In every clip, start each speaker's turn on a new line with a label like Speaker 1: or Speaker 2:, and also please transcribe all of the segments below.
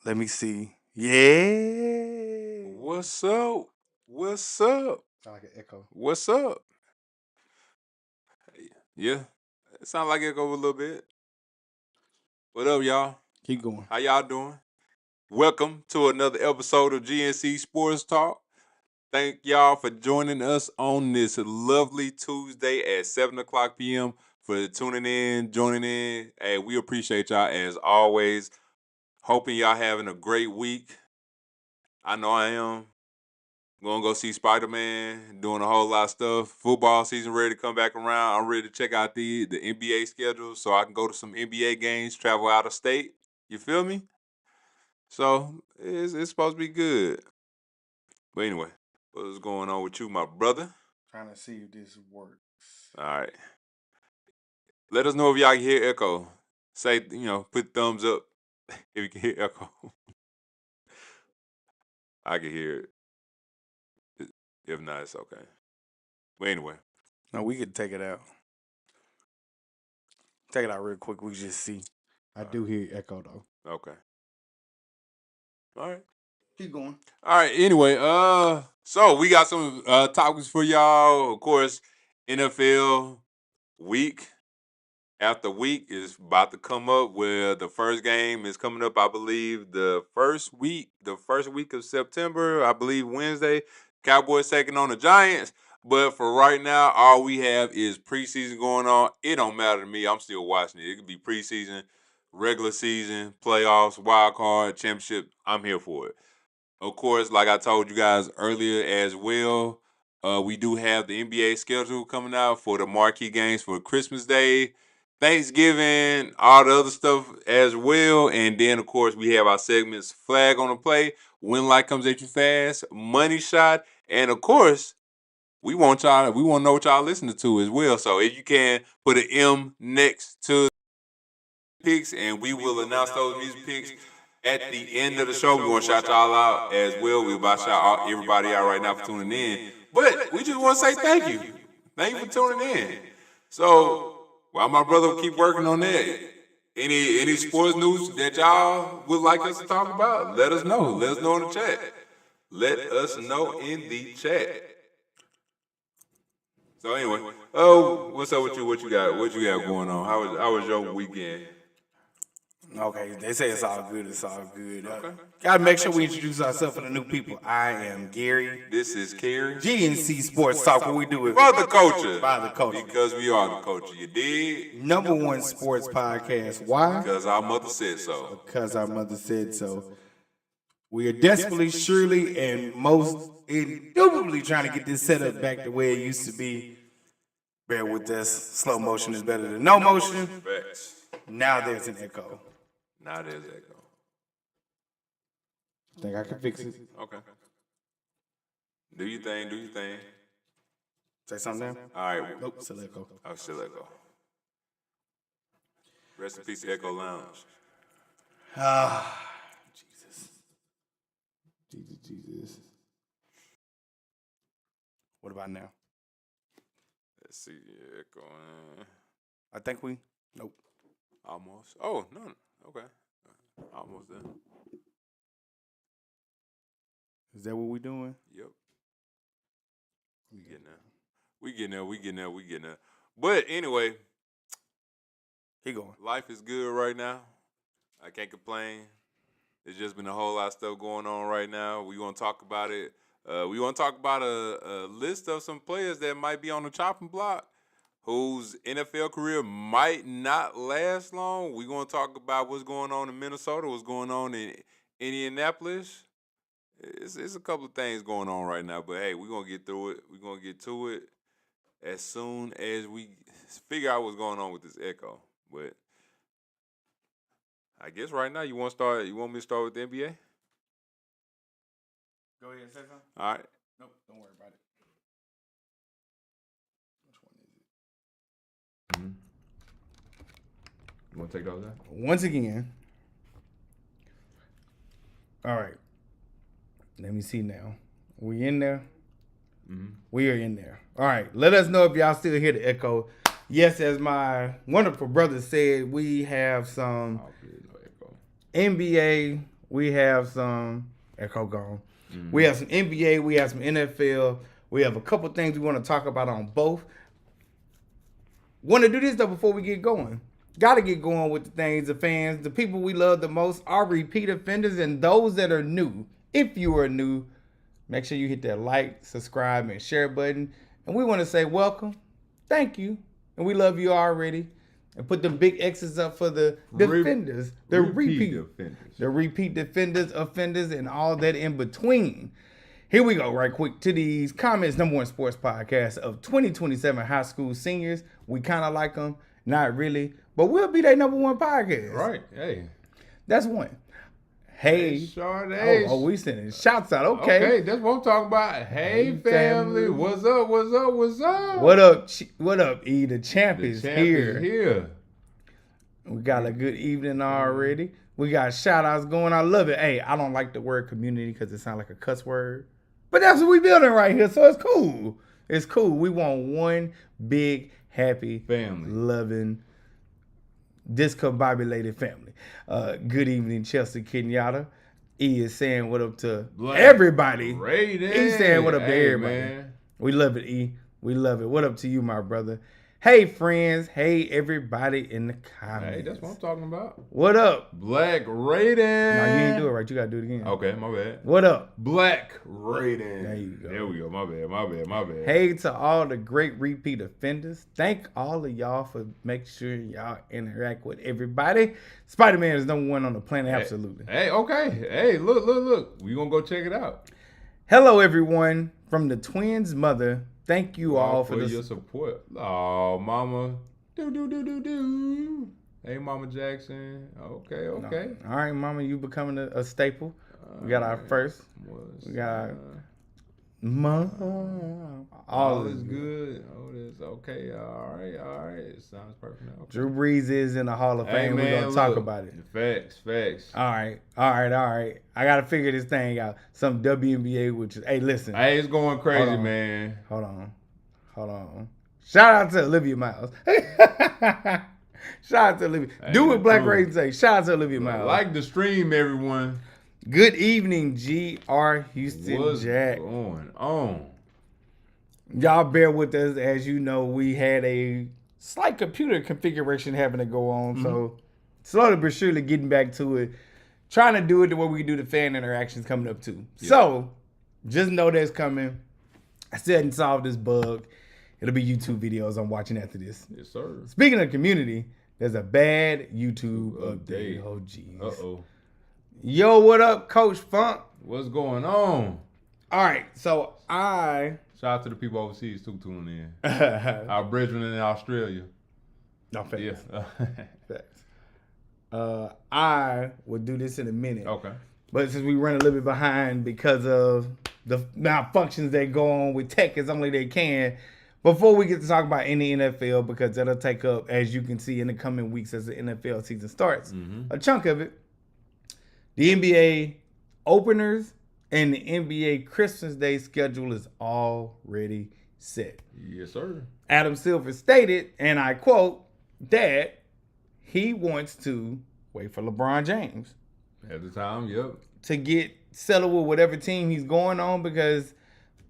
Speaker 1: Let me see. Yeah.
Speaker 2: What's up? What's up?
Speaker 1: Sound like an echo.
Speaker 2: What's up? Yeah, it sounds like it go a little bit. What up, y'all?
Speaker 1: Keep going.
Speaker 2: How y'all doing? Welcome to another episode of GNC Sports Talk. Thank y'all for joining us on this lovely Tuesday at 7 o'clock p.m. for tuning in, joining in. Hey, we appreciate y'all as always. Hoping y'all having a great week. I know I am. Gonna go see Spider-Man, doing a whole lot of stuff. Football season ready to come back around. I'm ready to check out the NBA schedule so I can go to some NBA games, travel out of state. You feel me? So it's supposed to be good. But anyway, what's going on with you, my brother?
Speaker 1: Trying to see if this works.
Speaker 2: All right. Let us know if y'all can hear echo. Say, put thumbs up if you can hear echo. I can hear it. If not, it's okay. But anyway.
Speaker 1: No, we could take it out. Take it out real quick. We just see. I do hear echo though.
Speaker 2: Okay. All right.
Speaker 1: Keep going.
Speaker 2: All right. Anyway, so we got some topics for y'all. Of course, NFL week after week is about to come up. Where the first game is coming up, I believe, the first week of September. I believe Wednesday. Cowboys taking on the Giants. But for right now, all we have is preseason going on. It don't matter to me. I'm still watching it. It could be preseason, regular season, playoffs, wild card, championship. I'm here for it. Of course, like I told you guys earlier as well, we do have the NBA schedule coming out for the marquee games for Christmas Day, Thanksgiving, all the other stuff as well. And then, of course, we have our segments Flag on the Play, When Light Comes at You Fast, Money Shot, and of course, we want to know what y'all listening to as well. So if you can put an M next to picks, and we will announce those music picks at the end of the show. We're going to shout y'all out as well. We're about to shout everybody out right now for tuning in. But we just want to say thank you. Thank you for tuning in. So while my brother keep working on that, any sports news that y'all would like us to talk about, let us know. Let us know in the chat. Let us know in the chat. So anyway, what's up with you? What you got? What you got going on? How was your weekend?
Speaker 1: Okay, they say it's all good. It's all good. Gotta make sure we introduce ourselves for the new people. I am Gary.
Speaker 2: This is Cary.
Speaker 1: GNC Sports Talk. What we do is
Speaker 2: For the culture.
Speaker 1: by the culture.
Speaker 2: Because we are the culture. You dig?
Speaker 1: #1 sports podcast. Why?
Speaker 2: Because our mother said so.
Speaker 1: Because our mother said so. We are desperately, surely, and most indubitably trying to get this set up back the way it used to be. Bear with us. Slow motion is better than no motion.
Speaker 2: Facts.
Speaker 1: Now there's an echo.
Speaker 2: Now there's echo.
Speaker 1: Think I can fix it.
Speaker 2: Okay. Do your thing. Do your thing.
Speaker 1: Say something now?
Speaker 2: All right.
Speaker 1: Nope, still echo.
Speaker 2: Oh, still echo. Rest in peace, Echo Lounge.
Speaker 1: Jesus. Jesus. What about now?
Speaker 2: Let's see. Echo.
Speaker 1: I think we. Nope.
Speaker 2: Almost. Oh, no. Okay. Almost there.
Speaker 1: Is that what we doing?
Speaker 2: Yep. We getting there. But anyway,
Speaker 1: Keep going.
Speaker 2: life is good right now. I can't complain. There's just been a whole lot of stuff going on right now. We want to talk about it. We want to talk about a list of some players that might be on the chopping block, whose NFL career might not last long. We're going to talk about what's going on in Minnesota, what's going on in Indianapolis. It's a couple of things going on right now, but hey, we're going to get through it. We're going to get to it as soon as we figure out what's going on with this echo. But I guess right now you want me to start with the NBA?
Speaker 1: Go ahead and say something.
Speaker 2: All right.
Speaker 1: Nope, don't worry about it. Which one is it?
Speaker 2: You want to take those out?
Speaker 1: Once again. All right. Let me see now. We in there?
Speaker 2: Mm-hmm.
Speaker 1: We are in there. All right. Let us know if y'all still hear the echo. Yes, as my wonderful brother said, we have some NBA We have some Echo gone. We have some NBA. We have some NFL. We have a couple things we want to talk about on both. Want to do this though before we get going. Got to get going with the things, the fans, the people we love the most, our repeat offenders, and those that are new. If you are new, make sure you hit that like, subscribe, and share button. And we want to say welcome, thank you, and we love you already. And put them big X's up for the defenders, the repeat offenders, the repeat defenders, offenders, and all that in between. Here we go, right quick to these comments. Number one sports podcast of 2027 high school seniors. We kind of like them, not really, but we'll be their number one podcast.
Speaker 2: Right, hey.
Speaker 1: That's one. Hey,
Speaker 2: Sade.
Speaker 1: Oh, we sending shouts out. Okay,
Speaker 2: that's what I'm talking about. Hey, family. What's up?
Speaker 1: What up, E? The champ is here. We got a good evening already. We got shout outs going. I love it. Hey, I don't like the word community because it sounds like a cuss word. But that's what we building right here, so it's cool. It's cool. We want one big, happy,
Speaker 2: family,
Speaker 1: loving, discombobulated family. Good evening, Chelsea Kenyatta. E is saying what up to everybody. He's saying what up to everybody. Man. We love it, E. We love it. What up to you, my brother? Hey, friends. Hey, everybody in the comments.
Speaker 2: Hey, that's what I'm talking about.
Speaker 1: What up?
Speaker 2: Black Raiden.
Speaker 1: No, you ain't do it right. You got to do it again.
Speaker 2: Okay, my bad.
Speaker 1: What up?
Speaker 2: Black Raiden.
Speaker 1: There you go.
Speaker 2: There we go. My bad.
Speaker 1: Hey to all the great repeat offenders. Thank all of y'all for making sure y'all interact with everybody. Spider-Man is number one on the planet. Absolutely.
Speaker 2: Hey, okay. Hey, look. We going to go check it out.
Speaker 1: Hello, everyone. From the twins' mother. Thank you all for
Speaker 2: your support. Oh, mama. Do. Hey, Mama Jackson. Okay.
Speaker 1: No. All right, mama, you becoming a staple. We got our first. We got mom.
Speaker 2: All is good. Oh, this okay. All right. It sounds perfect now. Okay.
Speaker 1: Drew Brees is in the Hall of Fame. We're going to talk about it.
Speaker 2: Facts.
Speaker 1: All right. I got to figure this thing out. Some WNBA, which is, hey, listen.
Speaker 2: Hey, it's going crazy, man.
Speaker 1: Hold on. Shout out to Olivia Miles. Shout out to Olivia. Hey, do what Black Raiden say. Shout out to Olivia Miles.
Speaker 2: Like the stream, everyone.
Speaker 1: Good evening, G.R. Houston Jack.
Speaker 2: What's going on?
Speaker 1: Y'all bear with us. As you know, we had a slight computer configuration having to go on. So slowly but surely getting back to it. Trying to do it the way we do the fan interactions coming up too. Yeah. So just know that's coming. I still hadn't solved this bug. It'll be YouTube videos I'm watching after this.
Speaker 2: Yes, sir.
Speaker 1: Speaking of community, there's a bad YouTube update. Oh, geez.
Speaker 2: Uh-oh.
Speaker 1: Yo, what up, Coach Funk?
Speaker 2: What's going on?
Speaker 1: All right, so
Speaker 2: shout out to the people overseas too tuning in. Our brethren in Australia.
Speaker 1: No, facts.
Speaker 2: Yeah.
Speaker 1: Facts. I will do this in a minute.
Speaker 2: Okay.
Speaker 1: But since we run a little bit behind because of the malfunctions that go on with tech as only they can, before we get to talk about any NFL, because that'll take up, as you can see in the coming weeks as the NFL season starts, a chunk of it. The NBA openers and the NBA Christmas Day schedule is already set.
Speaker 2: Yes, sir.
Speaker 1: Adam Silver stated, and I quote, that he wants to wait for LeBron James.
Speaker 2: At the time, yep.
Speaker 1: To get settled with whatever team he's going on, because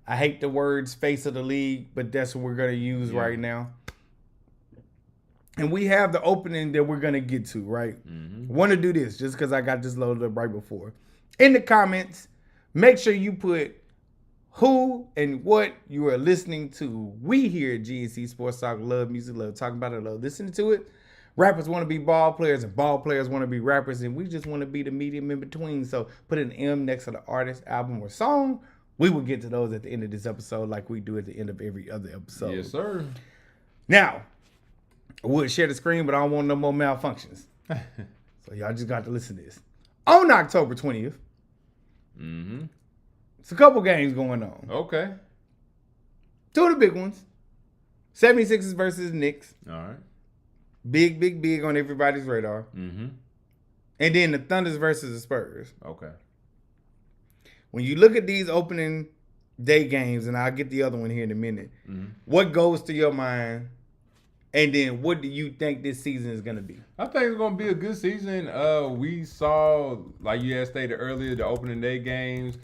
Speaker 1: I hate the words face of the league, but that's what we're going to use right now. And we have the opening that we're going to get to, right? Want to do this just because I got this loaded up right before. In the comments, make sure you put who and what you are listening to. We here at GNC Sports Talk love music, love talking about it, love listening to it. Rappers want to be ball players and ball players want to be rappers, and we just want to be the medium in between. So put an M next to the artist, album, or song. We will get to those at the end of this episode like we do at the end of every other episode.
Speaker 2: Yes, sir.
Speaker 1: Now, I would share the screen, but I don't want no more malfunctions. So y'all just got to listen to this. On October 20th, it's a couple games going on.
Speaker 2: Okay.
Speaker 1: Two of the big ones. 76ers versus Knicks.
Speaker 2: All right.
Speaker 1: Big on everybody's radar. And then the Thunders versus the Spurs.
Speaker 2: Okay.
Speaker 1: When you look at these opening day games, and I'll get the other one here in a minute, what goes to your mind And then what do you think this season is going to be?
Speaker 2: I think it's gonna be a good season. We saw, like you had stated earlier, the opening day games.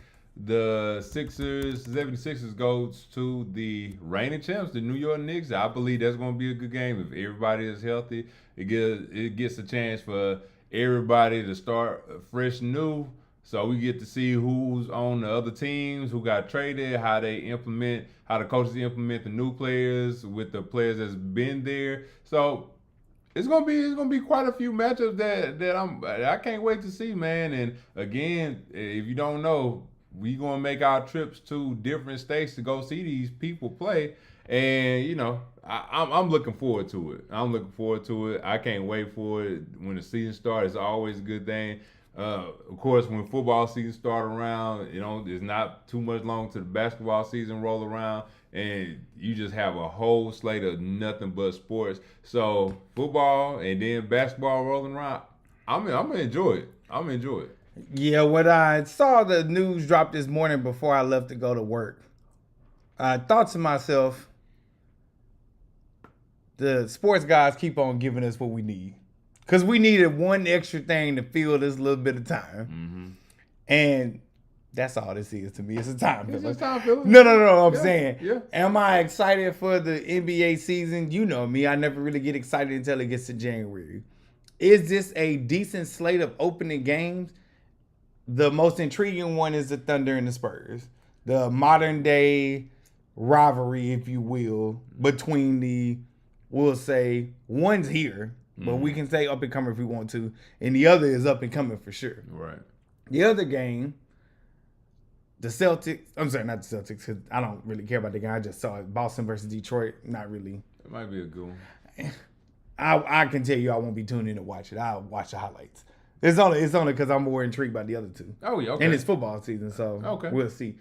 Speaker 2: The 76ers goes to the reigning champs, the New York Knicks. I believe that's gonna be a good game if everybody is healthy. It gets a chance for everybody to start fresh new. So we get to see who's on the other teams, who got traded, how the coaches implement the new players with the players that's been there. So it's gonna be quite a few matchups that I can't wait to see, man. And again, if you don't know, we gonna make our trips to different states to go see these people play. And I'm looking forward to it. I can't wait for it. When the season starts, it's always a good thing. Of course, when football season start around, there's not too much long to the basketball season roll around, and you just have a whole slate of nothing but sports. So football and then basketball rolling around, I'm gonna enjoy it.
Speaker 1: Yeah, when I saw the news drop this morning before I left to go to work, I thought to myself, the sports guys keep on giving us what we need. Because we needed one extra thing to fill this little bit of time.
Speaker 2: Mm-hmm.
Speaker 1: And that's all this is to me. It's a time filler.
Speaker 2: It's just time filler.
Speaker 1: No. I'm saying,
Speaker 2: yeah.
Speaker 1: Am I excited for the NBA season? You know me. I never really get excited until it gets to January. Is this a decent slate of opening games? The most intriguing one is the Thunder and the Spurs. The modern day rivalry, if you will, between we'll say, one's here, but we can say up and coming if we want to, and the other is up and coming for sure.
Speaker 2: Right.
Speaker 1: The other game, the Celtics, I'm sorry, not the Celtics, because I don't really care about the game. I just saw it. Boston versus Detroit, not really.
Speaker 2: It might be a good one.
Speaker 1: I can tell you I won't be tuning in to watch it. I'll watch the highlights. It's only because I'm more intrigued by the other two.
Speaker 2: Oh, yeah, okay.
Speaker 1: And it's football season, so
Speaker 2: okay.
Speaker 1: We'll see.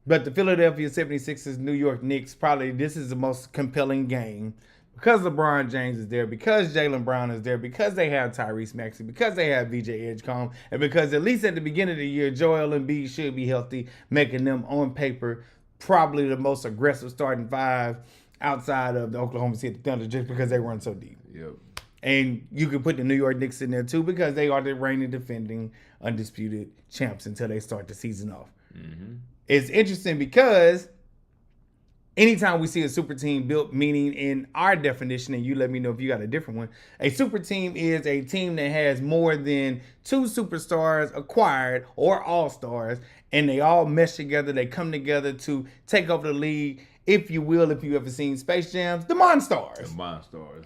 Speaker 1: But the Philadelphia 76ers, New York Knicks, probably this is the most compelling game because LeBron James is there, because Jaylen Brown is there, because they have Tyrese Maxey, because they have VJ Edgecombe, and because at least at the beginning of the year, Joel Embiid should be healthy, making them on paper probably the most aggressive starting five outside of the Oklahoma City Thunder just because they run so deep.
Speaker 2: Yep.
Speaker 1: And you can put the New York Knicks in there too because they are the reigning defending undisputed champs until they start the season off.
Speaker 2: Mm-hmm.
Speaker 1: It's interesting because anytime we see a super team built, meaning in our definition, and you let me know if you got a different one, a super team is a team that has more than two superstars acquired or all-stars, and they all mesh together. They come together to take over the league, if you will, if you ever seen Space Jams, the Monstars.
Speaker 2: The Monstars.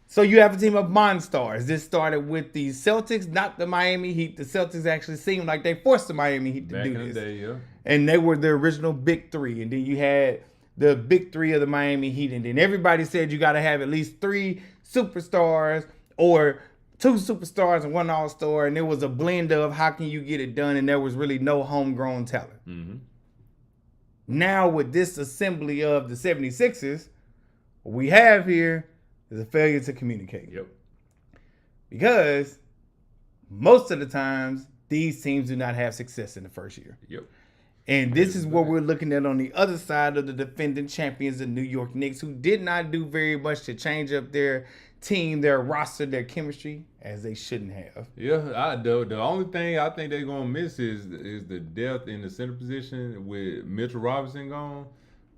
Speaker 1: So you have a team of Monstars. This started with the Celtics, not the Miami Heat. The Celtics actually seemed like they forced the Miami Heat to do this.
Speaker 2: Back in the day, yeah.
Speaker 1: And they were the original big three. And then you had the big three of the Miami Heat. And then everybody said you got to have at least three superstars or two superstars and one all-star. And it was a blend of how can you get it done. And there was really no homegrown talent.
Speaker 2: Mm-hmm.
Speaker 1: Now with this assembly of the 76ers, what we have here is a failure to communicate.
Speaker 2: Yep.
Speaker 1: Because most of the times, these teams do not have success in the first year.
Speaker 2: Yep.
Speaker 1: And this is what we're looking at on the other side of the defending champions, the New York Knicks, who did not do very much to change up their team, their roster, their chemistry, as they shouldn't have.
Speaker 2: Yeah, the only thing I think they're gonna miss is the depth in the center position with Mitchell Robinson gone.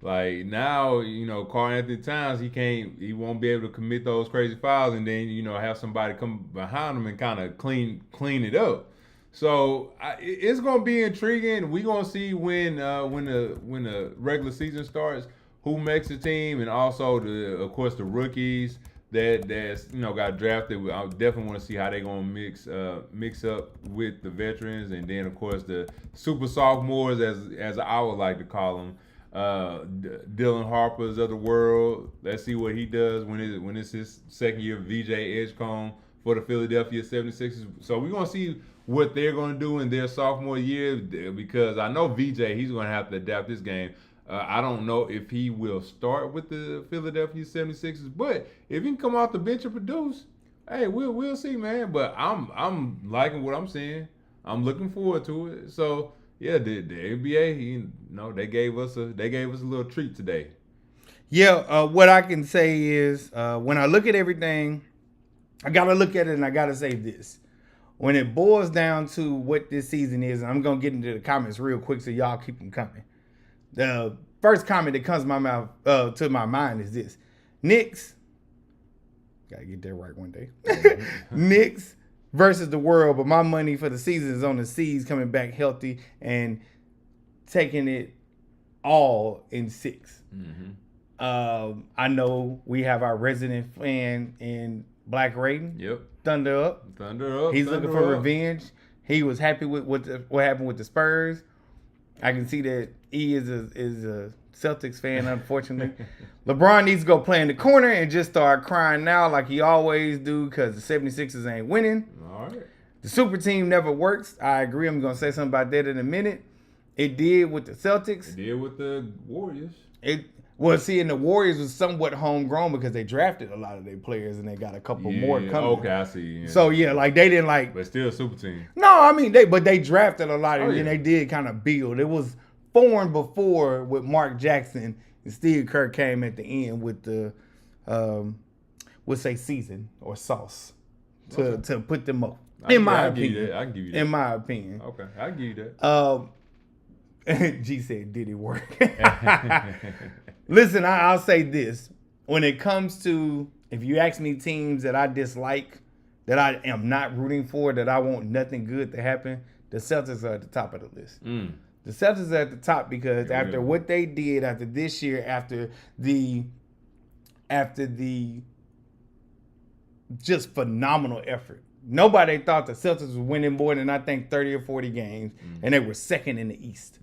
Speaker 2: Like now, Karl Anthony Towns, he won't be able to commit those crazy fouls, and then have somebody come behind him and kind of clean it up. So it's gonna be intriguing. We're gonna see when the regular season starts who makes the team, and also of course the rookies that's got drafted. I definitely want to see how they're gonna mix up with the veterans, and then of course the super sophomores as I would like to call them. Dylan Harper's of the world. Let's see what he does when it's his second year. VJ Edgecombe for the Philadelphia 76ers. So we're gonna see what they're gonna do in their sophomore year, because I know VJ, he's gonna have to adapt this game. I don't know if he will start with the Philadelphia 76ers, but if he can come off the bench and produce, hey, we'll see, man. But I'm liking what I'm seeing. I'm looking forward to it. So yeah, the NBA, they gave us a little treat today.
Speaker 1: Yeah, what I can say is when I look at everything, I got to look at it and I got to say this. When it boils down to what this season is, and I'm going to get into the comments real quick so y'all keep them coming. The first comment that comes to my mind is this. Knicks, got to get that right one day. Knicks versus the world, but my money for the season is on the C's coming back healthy and taking it all in 6. I know we have our resident fan in Black Raiden.
Speaker 2: Yep.
Speaker 1: Thunder up. He's looking for revenge. He was happy with what happened with the Spurs. I can see that he is a Celtics fan, unfortunately. LeBron needs to go play in the corner and just start crying now like he always do because the 76ers ain't winning.
Speaker 2: All right.
Speaker 1: The super team never works. I agree. I'm going to say something about that in a minute. It did with the Celtics.
Speaker 2: It did with the Warriors.
Speaker 1: And the Warriors was somewhat homegrown because they drafted a lot of their players and they got a couple more coming.
Speaker 2: Okay, I see. Yeah.
Speaker 1: So like they didn't like.
Speaker 2: But still a super team.
Speaker 1: No, I mean they drafted a lot and then
Speaker 2: yeah.
Speaker 1: they did kind of build. It was formed before with Mark Jackson and Steve Kerr came at the end with the, we'll say season or sauce to put them up. In my opinion,
Speaker 2: I give you that.
Speaker 1: In my opinion.
Speaker 2: Okay, I give you that.
Speaker 1: G said, did it work? Listen, I'll say this. When it comes to, if you ask me teams that I dislike, that I am not rooting for, that I want nothing good to happen, the Celtics are at the top of the list. The Celtics are at the top because after what they did, after this year, after the just phenomenal effort. Nobody thought the Celtics was winning more than, I think, 30 or 40 games, and they were second in the East.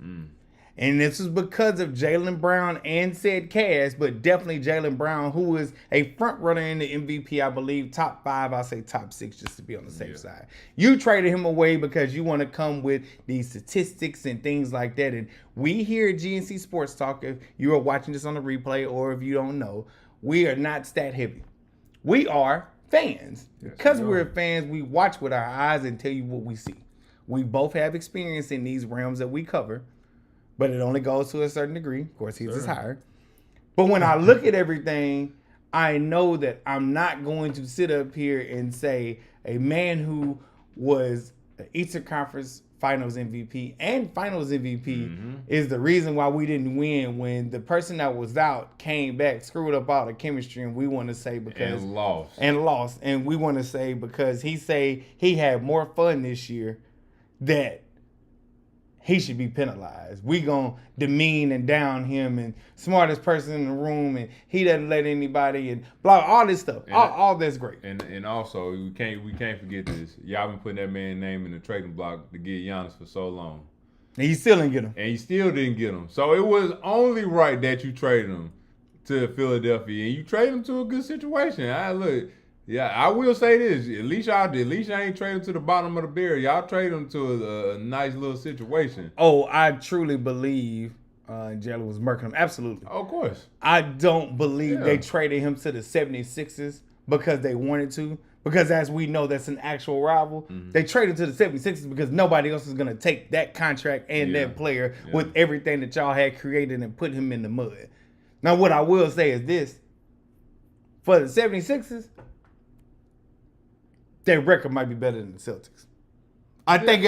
Speaker 1: And this is because of Jaylen Brown and said Cass, but definitely Jaylen Brown, who is a front runner in the MVP, I believe, top 5, I'll say top 6, just to be on the safe side. You traded him away because you want to come with these statistics and things like that. And we here at GNC Sports Talk, if you are watching this on the replay or if you don't know, we are not stat heavy. We are fans. Because we're fans, we watch with our eyes and tell you what we see. We both have experience in these realms that we cover, but it only goes to a certain degree. Of course, he's is higher. But when I look at everything, I know that I'm not going to sit up here and say a man who was an Eastern Conference Finals MVP and Finals MVP is the reason why we didn't win when the person that was out came back, screwed up all the chemistry, and we want to say because
Speaker 2: and lost.
Speaker 1: And we want to say because he had more fun this year that he should be penalized. We gonna demean and down him and smartest person in the room and he doesn't let anybody and blah, all this stuff. All that's great.
Speaker 2: And also we can't forget this. Y'all been putting that man's name in the trading block to get Giannis for so long.
Speaker 1: And he still didn't get him.
Speaker 2: And he still didn't get him. So it was only right that you traded him to Philadelphia. And you traded him to a good situation. I will say this. At least y'all ain't trade him to the bottom of the barrel. Y'all trade him to a nice little situation.
Speaker 1: Oh, I truly believe Jalen was murking him. Absolutely.
Speaker 2: Oh, of course.
Speaker 1: I don't believe they traded him to the 76ers because they wanted to. Because as we know, that's an actual rival. They traded to the 76ers because nobody else is going to take that contract and that player with everything that y'all had created and put him in the mud. Now, what I will say is this. For the 76ers, their record might be better than the Celtics. I think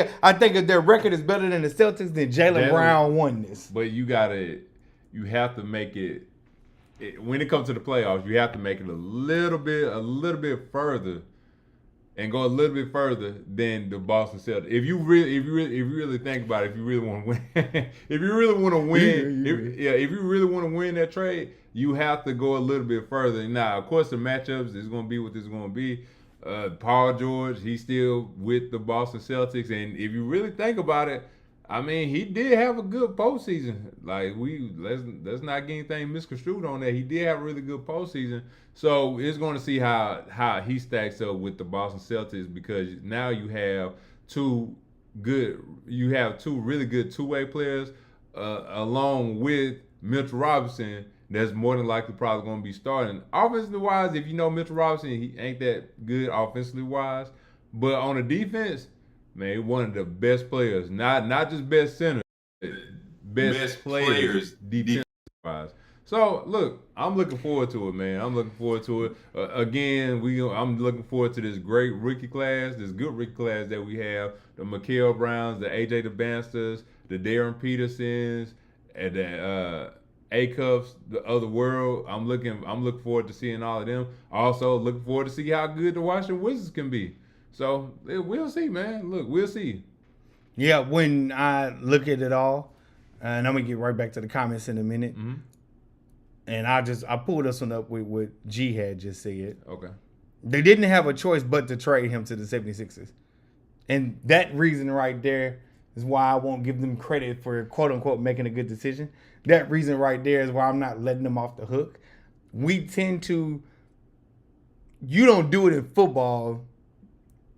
Speaker 1: if their record is better than the Celtics, then Jaylen Brown won this.
Speaker 2: But you have to make it when it comes to the playoffs, you have to make it a little bit further and go a little bit further than the Boston Celtics. If you really think about it, if you really want to win, if you really want to win that trade, you have to go a little bit further. Now, of course, the matchups is going to be what it's going to be. Paul George, he's still with the Boston Celtics, and if you really think about it, I mean, he did have a good postseason. Like let's not get anything misconstrued on that. He did have a really good postseason. So it's going to see how he stacks up with the Boston Celtics because now you have two really good two-way players along with Mitchell Robinson. That's more than likely probably going to be starting. Offensively wise, if you know Mitchell Robinson, he ain't that good offensively wise. But on the defense, man, he's one of the best players. Not just best center, best players defensive wise.
Speaker 3: So look, I'm looking forward to it, man. I'm looking forward to it. Again, I'm looking forward to this great rookie class, this good rookie class that we have. The Mikael Browns, the AJ DeBansters, the Darren Petersons, and the A-Cups of the world. I'm looking forward to seeing all of them. Also looking forward to see how good the Washington Wizards can be. So we'll see, man. Look, we'll see.
Speaker 1: Yeah, when I look at it all, and I'm gonna get right back to the comments in a minute.
Speaker 3: Mm-hmm.
Speaker 1: And I pulled this one up with what G had just said.
Speaker 3: Okay.
Speaker 1: They didn't have a choice but to trade him to the 76ers. And that reason right there is why I won't give them credit for quote unquote making a good decision. That reason right there is why I'm not letting them off the hook. You don't do it in football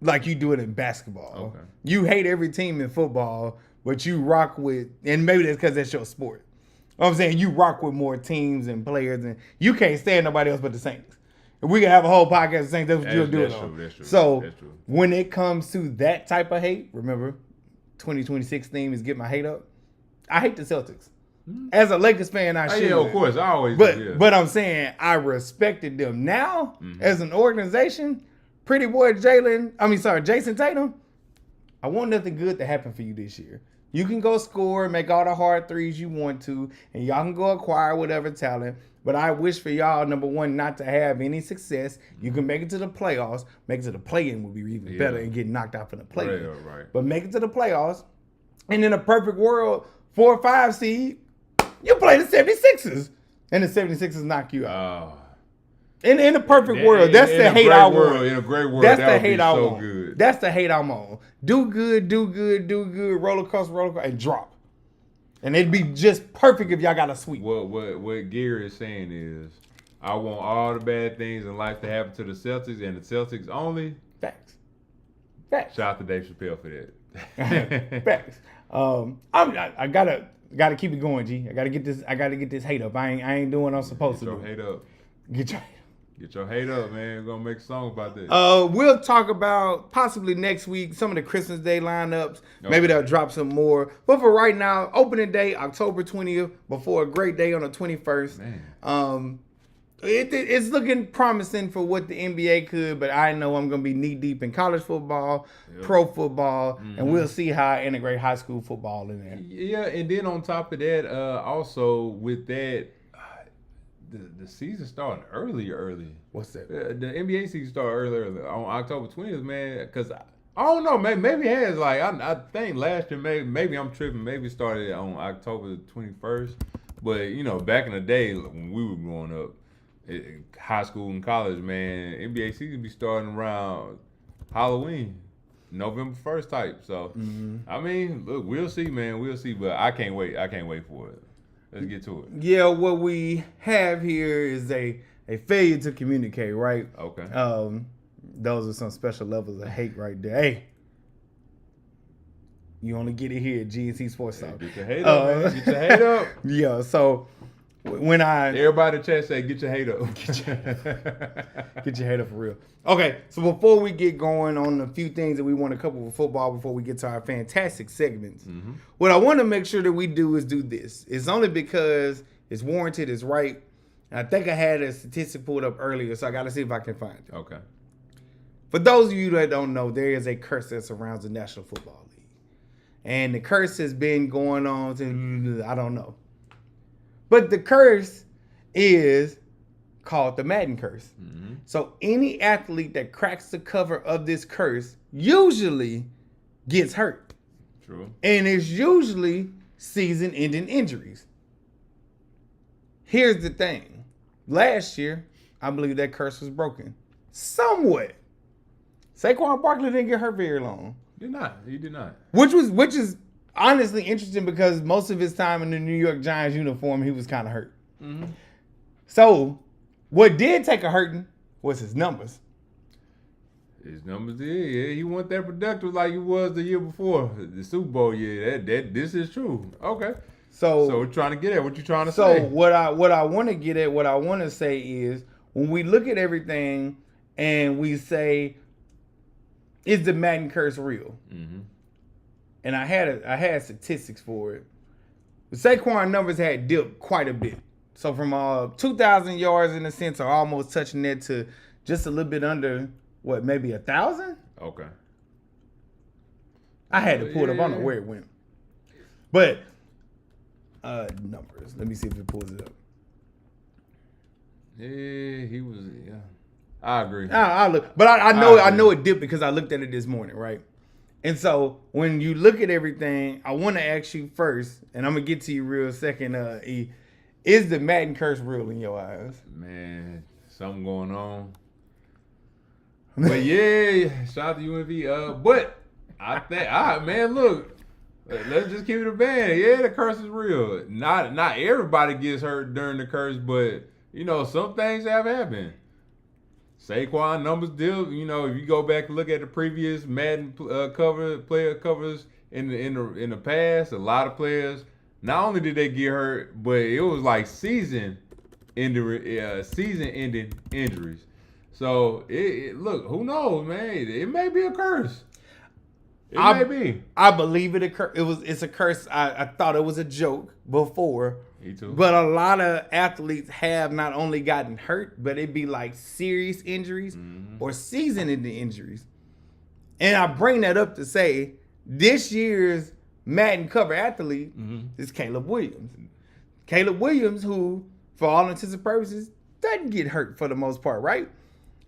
Speaker 1: like you do it in basketball.
Speaker 3: Okay.
Speaker 1: You hate every team in football, but you rock with, and maybe that's because that's your sport. You know what I'm saying? You rock with more teams and players, and you can't stand nobody else but the Saints. If we can have a whole podcast of Saints, that's what you'll do it on.
Speaker 3: That's true.
Speaker 1: So
Speaker 3: That's true.
Speaker 1: when it comes to that type of hate, remember, 2026 theme is Get My Hate Up. I hate the Celtics. As a Lakers fan, I should.
Speaker 3: Yeah, of course. I always
Speaker 1: But
Speaker 3: do, yeah.
Speaker 1: but I'm saying I respected them. Now, as an organization, pretty boy Jason Tatum, I want nothing good to happen for you this year. You can go score, make all the hard threes you want to, and y'all can go acquire whatever talent. But I wish for y'all, number one, not to have any success. You can make it to the playoffs. Make it to the play-in would be even better and get knocked out from the play-in.
Speaker 3: Right.
Speaker 1: But make it to the playoffs. And in a perfect world, 4 or 5 seed, you play the 76ers. And the 76ers knock you out. In a perfect world, that's the hate I want.
Speaker 3: In a great world,
Speaker 1: That's
Speaker 3: that
Speaker 1: the
Speaker 3: would be
Speaker 1: hate I
Speaker 3: so
Speaker 1: want.
Speaker 3: good.
Speaker 1: That's the hate I'm on. Do good, roller coaster, and drop. And it'd be just perfect if y'all got a sweep.
Speaker 3: What Gary is saying is, I want all the bad things in life to happen to the Celtics and the Celtics only.
Speaker 1: Facts.
Speaker 3: Shout out to Dave Chappelle for that.
Speaker 1: Facts. I gotta keep it going, G. I gotta get this hate up. I ain't doing what I'm supposed to do.
Speaker 3: Hate up.
Speaker 1: Get your
Speaker 3: hate up, man. We're gonna make a song about that.
Speaker 1: We'll talk about possibly next week some of the Christmas Day lineups. Okay. Maybe they'll drop some more. But for right now, opening day, October 20th, before a great day on the 21st.
Speaker 3: Man.
Speaker 1: It's looking promising for what the NBA could, but I know I'm going to be knee deep in college football, pro football, and we'll see how I integrate high school football in there.
Speaker 3: Yeah, and then on top of that, also with that, the season starting early.
Speaker 1: What's that?
Speaker 3: The NBA season started early on October 20th, man. Because I don't know, maybe it has I think last year maybe I'm tripping. Maybe it started on October 21st. But back in the day when we were growing up, high school and college, man, NBA season be starting around Halloween, November 1st type. So I mean, look, we'll see, man. We'll see. But I can't wait. I can't wait for it. Let's get to it.
Speaker 1: Yeah, what we have here is a failure to communicate, right?
Speaker 3: Okay.
Speaker 1: Those are some special levels of hate right there. Hey, you only get it here at GNC Sports Talk.
Speaker 3: Get your hate up, man. Get your hate up.
Speaker 1: Yeah, so when
Speaker 3: everybody in the chat say, get your hate up.
Speaker 1: Get your hate up for real. Okay, so before we get going on a few things that we want to cover with football before we get to our fantastic segments, what I want to make sure that we do is do this. It's only because it's warranted, it's right. And I think I had a statistic pulled up earlier, so I got to see if I can find it.
Speaker 3: Okay.
Speaker 1: For those of you that don't know, there is a curse that surrounds the National Football League. And the curse has been going on since, I don't know. But the curse is called the Madden Curse. So any athlete that cracks the cover of this curse usually gets hurt.
Speaker 3: True.
Speaker 1: And it's usually season-ending injuries. Here's the thing. Last year, I believe that curse was broken. Somewhat. Saquon Barkley didn't get hurt very long.
Speaker 3: He did not.
Speaker 1: Which is honestly interesting because most of his time in the New York Giants uniform, he was kind of hurt. So, what did take a hurting was his numbers.
Speaker 3: His numbers did. Yeah, he wasn't that productive like he was the year before, the Super Bowl year. This is true. Okay. So we're trying to get at what you're trying to say.
Speaker 1: So what I want to get at, what I want to say is when we look at everything and we say, is the Madden Curse real? And I had statistics for it. The Saquon numbers had dipped quite a bit.
Speaker 4: So from 2,000 yards in a sense, or almost touching that, to just a little bit under what, maybe 1,000.
Speaker 3: Okay.
Speaker 4: I had to pull it up. I don't know where it went. But numbers. Let me see if it pulls it up.
Speaker 3: Yeah, he was. Yeah, I agree.
Speaker 4: I look, but I know it dipped because I looked at it this morning, right? And so when you look at everything, I want to ask you first, and I'm gonna get to you real second. E, is the Madden Curse real in your eyes?
Speaker 3: Man, something going on. But yeah, shout out to UNV. But I think, man, look, let's just keep it a band. Yeah, the curse is real. Not everybody gets hurt during the curse, but you know, some things have happened. Saquon numbers deal. You know, if you go back and look at the previous Madden player covers in the past, a lot of players, not only did they get hurt, but it was like season-ending injuries. So look, who knows, man? It may be a curse. It may be.
Speaker 4: I believe it. It's a curse. I thought it was a joke before.
Speaker 3: Me too.
Speaker 4: But a lot of athletes have not only gotten hurt, but it'd be like serious injuries or season-ending injuries. And I bring that up to say this year's Madden cover athlete is Caleb Williams. Caleb Williams, who, for all intents and purposes, doesn't get hurt for the most part, right?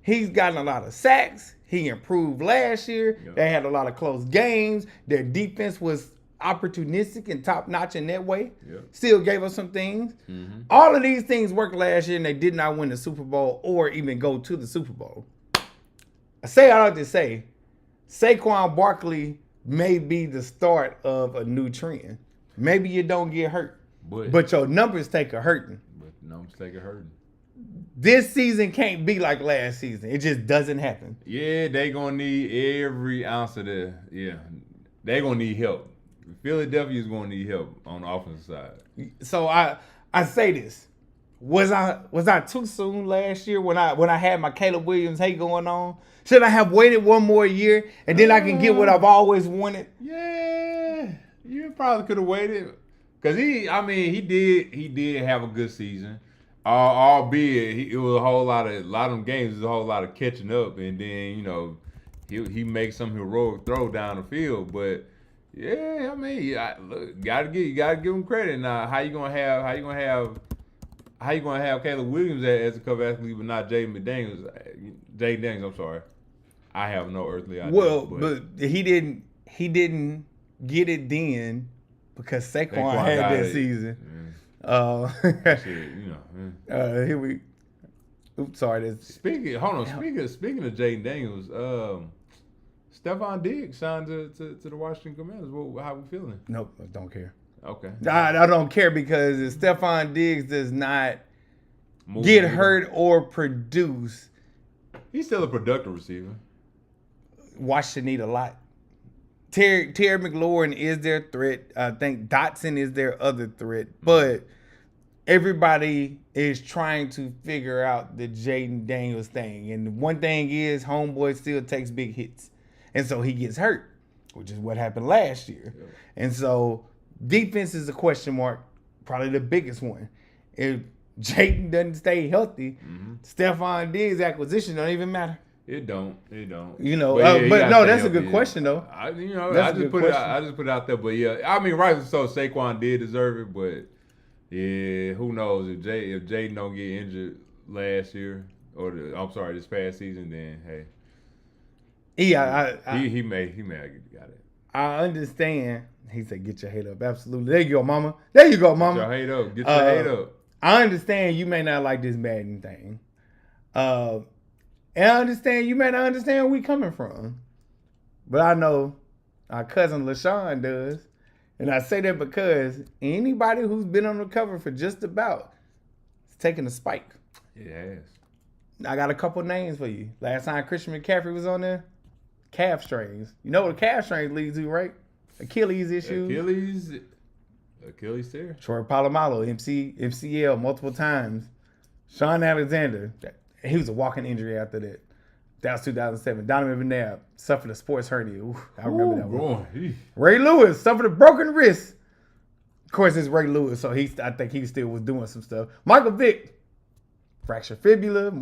Speaker 4: He's gotten a lot of sacks. He improved last year. Yep. They had a lot of close games. Their defense was opportunistic and top-notch in that way. Yep. Still gave us some things. All of these things worked last year, and they did not win the Super Bowl or even go to the Super Bowl. I like to say, Saquon Barkley may be the start of a new trend. Maybe you don't get hurt, but your numbers take a hurting. This season can't be like last season. It just doesn't happen.
Speaker 3: Yeah, they gonna need every ounce of the. Yeah, they gonna need help. Philadelphia's gonna need help on the offensive side.
Speaker 4: So I say this: was I too soon last year when I had my Caleb Williams hate going on? Should I have waited one more year and then I can get what I've always wanted?
Speaker 3: Yeah, you probably could have waited because he did have a good season. Albeit it was a lot of them games. It was a whole lot of catching up, and then you know he makes some heroic throw down the field. But yeah, I mean, you gotta give him credit. Now, how you gonna have Caleb Williams as a cover athlete, but not Jaden Daniels? I'm sorry, I have no earthly idea.
Speaker 4: Well, but he didn't get it then because Saquon had that season.
Speaker 3: Shit, you know.
Speaker 4: Here we. Oops, sorry.
Speaker 3: Speaking of Jaden Daniels, Stephon Diggs signed to the Washington Commanders. How we feeling?
Speaker 4: Nope, I don't care.
Speaker 3: Okay.
Speaker 4: I don't care because if Stephon Diggs does not get hurt or produce,
Speaker 3: he's still a productive receiver.
Speaker 4: Washington need a lot. Terry McLaurin is their threat. I think Dotson is their other threat. But everybody is trying to figure out the Jaden Daniels thing. And one thing is, homeboy still takes big hits. And so he gets hurt, which is what happened last year. Yeah. And so defense is a question mark, probably the biggest one. If Jaden doesn't stay healthy, Stephon Diggs' acquisition don't even matter.
Speaker 3: It don't.
Speaker 4: You know, but no, that's a good question though.
Speaker 3: I just put it out there, but yeah, I mean, rightly so. Saquon did deserve it, but yeah, who knows if Jaden don't get injured last year this past season, then hey, he may have got it.
Speaker 4: I understand. He said, "Get your hate up." Absolutely. There you go, mama. There you go, mama.
Speaker 3: Get your hate up. Get your hate up.
Speaker 4: I understand you may not like this Madden thing. And I understand you may not understand where we coming from. But I know our cousin LaShawn does. And I say that because anybody who's been on the cover for just about is taking a spike.
Speaker 3: It has.
Speaker 4: I got a couple names for you. Last time Christian McCaffrey was on there, calf strains. You know what a calf strain leads to, right? Achilles issues.
Speaker 3: Achilles tear.
Speaker 4: Troy Polamalu, MCL multiple times. Sean Alexander. He was a walking injury after that. That was 2007. Donovan McNabb suffered a sports hernia. Ooh, I remember that one. Ray Lewis suffered a broken wrist. Of course, it's Ray Lewis, so I think he still was doing some stuff. Michael Vick, fractured fibula.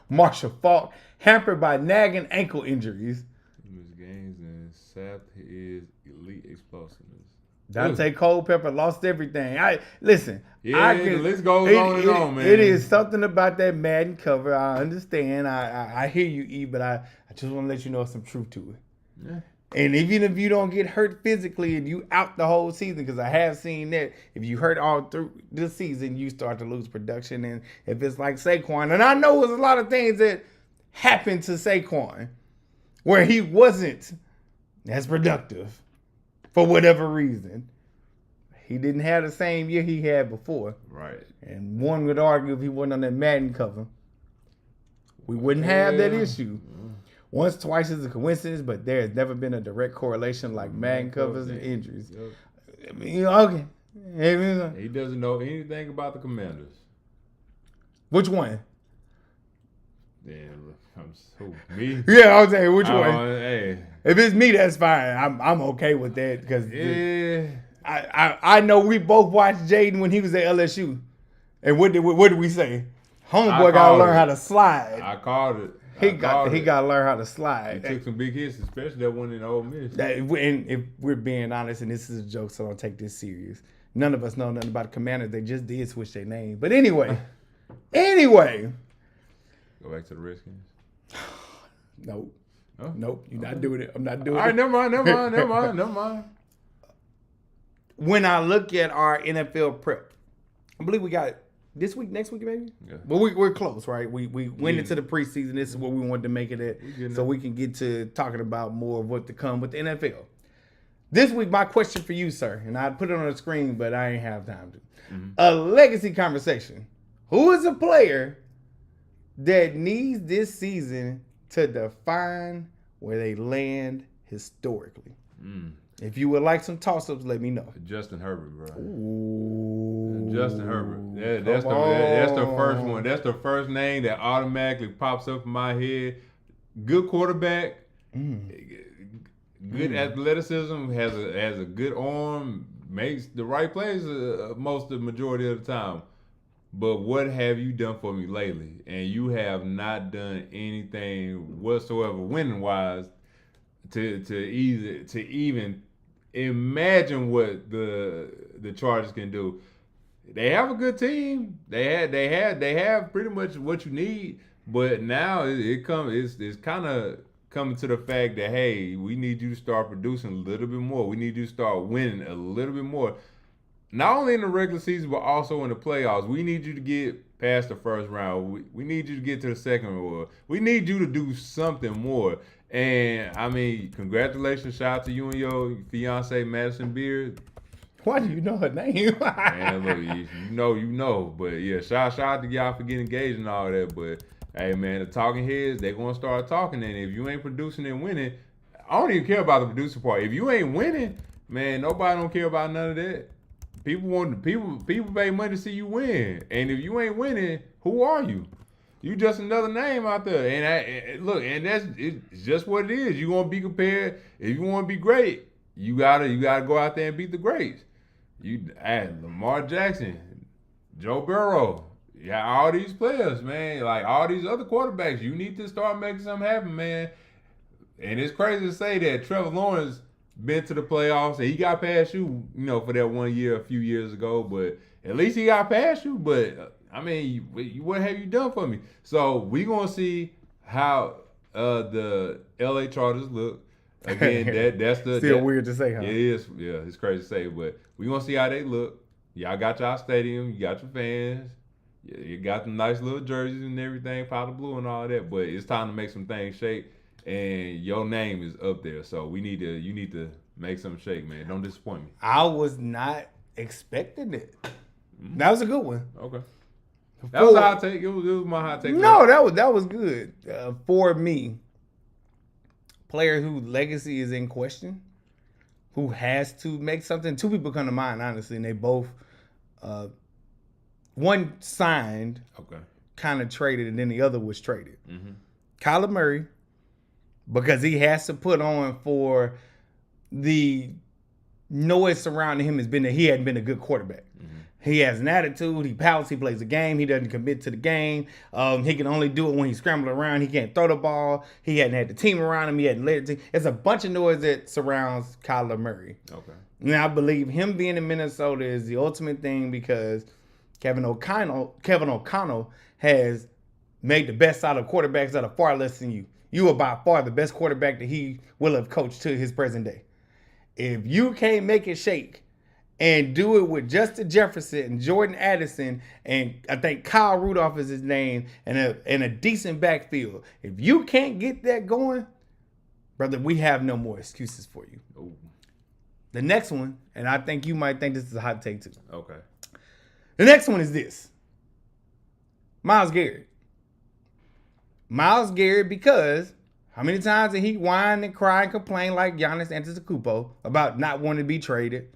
Speaker 4: Marshall Faulk, hampered by nagging ankle injuries.
Speaker 3: He missed games and sapped his elite explosiveness.
Speaker 4: Dante Culpepper lost everything. Listen.
Speaker 3: Yeah, the list goes on and on, man.
Speaker 4: It is something about that Madden cover. I understand. I hear you, E, but I just want to let you know some truth to it.
Speaker 3: Yeah.
Speaker 4: And even if you don't get hurt physically and you out the whole season, because I have seen that, if you hurt all through the season, you start to lose production. And if it's like Saquon, and I know there's a lot of things that happened to Saquon where he wasn't as productive for whatever reason. He didn't have the same year he had before.
Speaker 3: Right.
Speaker 4: And one would argue if he wasn't on that Madden cover, we wouldn't have that issue. Once, twice is a coincidence, but there has never been a direct correlation like Madden covers and injuries.
Speaker 3: Yep.
Speaker 4: I mean, okay.
Speaker 3: He doesn't know anything about the Commanders.
Speaker 4: Which one?
Speaker 3: Damn, me?
Speaker 4: Yeah, I was saying which one.
Speaker 3: Hey.
Speaker 4: If it's me, that's fine. I'm okay with that because
Speaker 3: Yeah.
Speaker 4: I know we both watched Jaden when he was at LSU, and what did we say? Homeboy got to learn how to slide.
Speaker 3: I called it.
Speaker 4: He got to learn how to slide.
Speaker 3: He took some big hits, especially that one in Ole Miss.
Speaker 4: And if we're being honest, and this is a joke, so don't take this serious. None of us know nothing about the Commanders. They just did switch their name. But anyway.
Speaker 3: Go back to the Redskins.
Speaker 4: Nope.
Speaker 3: Huh?
Speaker 4: Nope. You're not doing it. I'm not doing it.
Speaker 3: All right, never mind.
Speaker 4: When I look at our NFL prep, I believe we got this week, next week, maybe?
Speaker 3: Yeah.
Speaker 4: But we're close, right? We went into the preseason. This is what we wanted to make it at. So we can get to talking about more of what to come with the NFL. This week, my question for you, sir, and I put it on the screen, but I ain't have time to. Mm-hmm. A legacy conversation. Who is a player that needs this season to define where they land historically? If you would like some toss-ups, let me know.
Speaker 3: Justin Herbert, bro.
Speaker 4: Ooh.
Speaker 3: Justin Herbert. That's the first one. That's the first name that automatically pops up in my head. Good quarterback. Good athleticism. Has a good arm. Makes the right plays most of the majority of the time. But what have you done for me lately? And you have not done anything whatsoever winning-wise to even imagine what the Chargers can do. They have a good team. They have pretty much what you need. But now it's kind of coming to the fact that, hey, we need you to start producing a little bit more. We need you to start winning a little bit more. Not only in the regular season, but also in the playoffs. We need you to get past the first round. We need you to get to the second round. We need you to do something more. And, I mean, congratulations. Shout out to you and your fiance, Madison Beard.
Speaker 4: Why do you know her name?
Speaker 3: Man, look, you know. But, yeah, shout out to y'all for getting engaged and all that. But, hey, man, the talking heads, they're going to start talking. And if you ain't producing and winning, I don't even care about the producer part. If you ain't winning, man, nobody don't care about none of that. People pay money to see you win, and if you ain't winning, who are you? You just another name out there. And it's just what it is. You gonna be compared. If you want to be great, you gotta go out there and beat the greats. You add Lamar Jackson, Joe Burrow, all these players, man, like all these other quarterbacks. You need to start making something happen, man. And it's crazy to say that Trevor Lawrence been to the playoffs and he got past you, for that 1 year a few years ago, but at least he got past you. But I mean, what have you done for me? So we gonna see how the LA Chargers look. Again, that's
Speaker 4: still weird to say, huh?
Speaker 3: It is, yeah, it's crazy to say, but we gonna see how they look. Y'all got y'all stadium, you got your fans, you got the nice little jerseys and everything, powder blue and all that. But it's time to make some things shake. And your name is up there, so you need to make something shake, man. Don't disappoint me.
Speaker 4: I was not expecting it. That was a good one.
Speaker 3: Okay, that was a hot take. It was my hot take.
Speaker 4: No, that was good for me. Player whose legacy is in question, who has to make something. Two people come to mind, honestly, and they both one signed, kind of traded, and then the other was traded. Kyler Murray. Because he has to put on for the noise surrounding him has been that he hadn't been a good quarterback. He has an attitude. He pouts. He plays the game. He doesn't commit to the game. He can only do it when he's scrambling around. He can't throw the ball. He hadn't had the team around him. He hadn't led the team. It's a bunch of noise that surrounds Kyler Murray.
Speaker 3: Okay.
Speaker 4: Now, I believe him being in Minnesota is the ultimate thing because Kevin O'Connell has made the best out of quarterbacks that are far less than you. You are by far the best quarterback that he will have coached to his present day. If you can't make it shake and do it with Justin Jefferson and Jordan Addison, and I think Kyle Rudolph is his name, and a decent backfield. If you can't get that going, brother, we have no more excuses for you.
Speaker 3: Ooh.
Speaker 4: The next one, and I think you might think this is a hot take too.
Speaker 3: Okay.
Speaker 4: The next one is this. Myles Garrett. Myles Garrett, because how many times did he whine and cry and complain like Giannis Antetokounmpo about not wanting to be traded?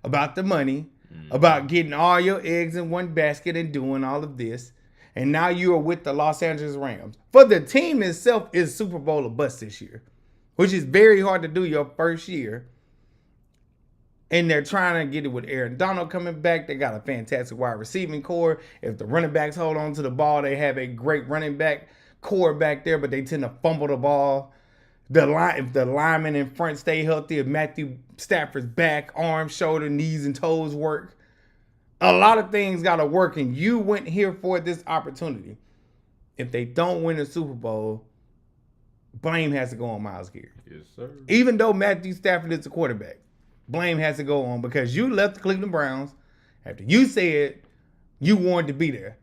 Speaker 4: About the money, about getting all your eggs in one basket and doing all of this. And now you are with the Los Angeles Rams. For the team itself is Super Bowl or bust this year, which is very hard to do your first year. And they're trying to get it with Aaron Donald coming back. They got a fantastic wide receiving core. If the running backs hold on to the ball, they have a great running back core back there, but they tend to fumble the ball. If the linemen in front stay healthy, if Matthew Stafford's back, arms, shoulder, knees, and toes work, a lot of things got to work, and you went here for this opportunity. If they don't win the Super Bowl, blame has to go on Myles Garrett.
Speaker 3: Yes, sir.
Speaker 4: Even though Matthew Stafford is the quarterback, blame has to go on because you left the Cleveland Browns after you said you wanted to be there.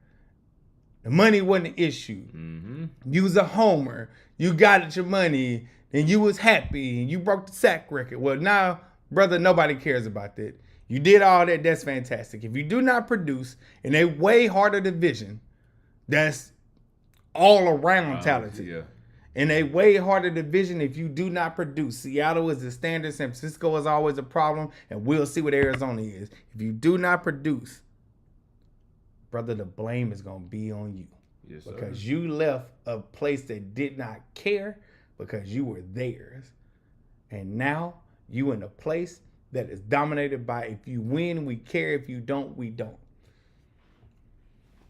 Speaker 4: The money wasn't an issue.
Speaker 3: Mm-hmm.
Speaker 4: You was a homer. You got your money, and you was happy, and you broke the sack record. Well, now, brother, nobody cares about that. You did all that. That's fantastic. If you do not produce in a way harder division, that's all around talented.
Speaker 3: Yeah.
Speaker 4: In a way harder division, if you do not produce, Seattle is the standard. San Francisco is always a problem, and we'll see what Arizona is. If you do not produce, brother, the blame is going to be on you.
Speaker 3: Yes, sir.
Speaker 4: Because you left a place that did not care because you were theirs. And now you in a place that is dominated by if you win, we care. If you don't, we don't.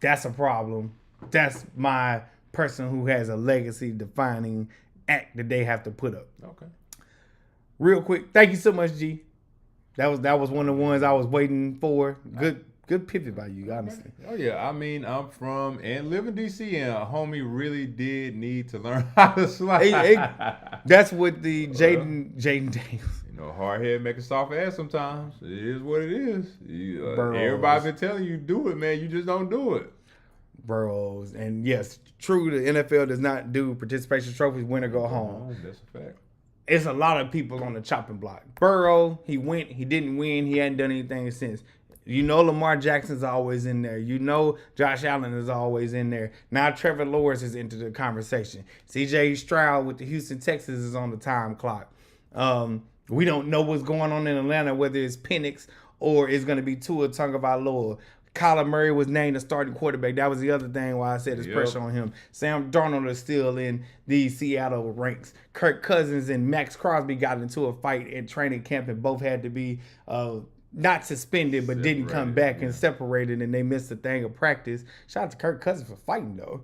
Speaker 4: That's a problem. That's my person who has a legacy defining act that they have to put up.
Speaker 3: Okay.
Speaker 4: Real quick, thank you so much, G. That was one of the ones I was waiting for. Good pivot by you, honestly.
Speaker 3: Oh yeah, I mean I'm from and live in DC, and a homie really did need to learn how to slide.
Speaker 4: That's what the Jaden Daniels.
Speaker 3: You know, hard head make a soft ass sometimes. It is what it is.
Speaker 4: Burrows.
Speaker 3: Everybody been telling you do it, man. You just don't do it.
Speaker 4: Burrows. And yes, true, the NFL does not do participation trophies, win or go home.
Speaker 3: That's a fact.
Speaker 4: It's a lot of people on the chopping block. Burrow, he went, he didn't win, he hadn't done anything since. You know Lamar Jackson's always in there. You know Josh Allen is always in there. Now Trevor Lawrence is into the conversation. C.J. Stroud with the Houston Texans is on the time clock. We don't know what's going on in Atlanta, whether it's Penix or it's going to be Tua Tagovailoa. Kyler Murray was named the starting quarterback. That was the other thing why I said there's pressure on him. Sam Darnold is still in the Seattle ranks. Kirk Cousins and Max Crosby got into a fight at training camp and both had to be not suspended, but didn't come back and separated, and they missed a thing of practice. Shout out to Kirk Cousins for fighting, though.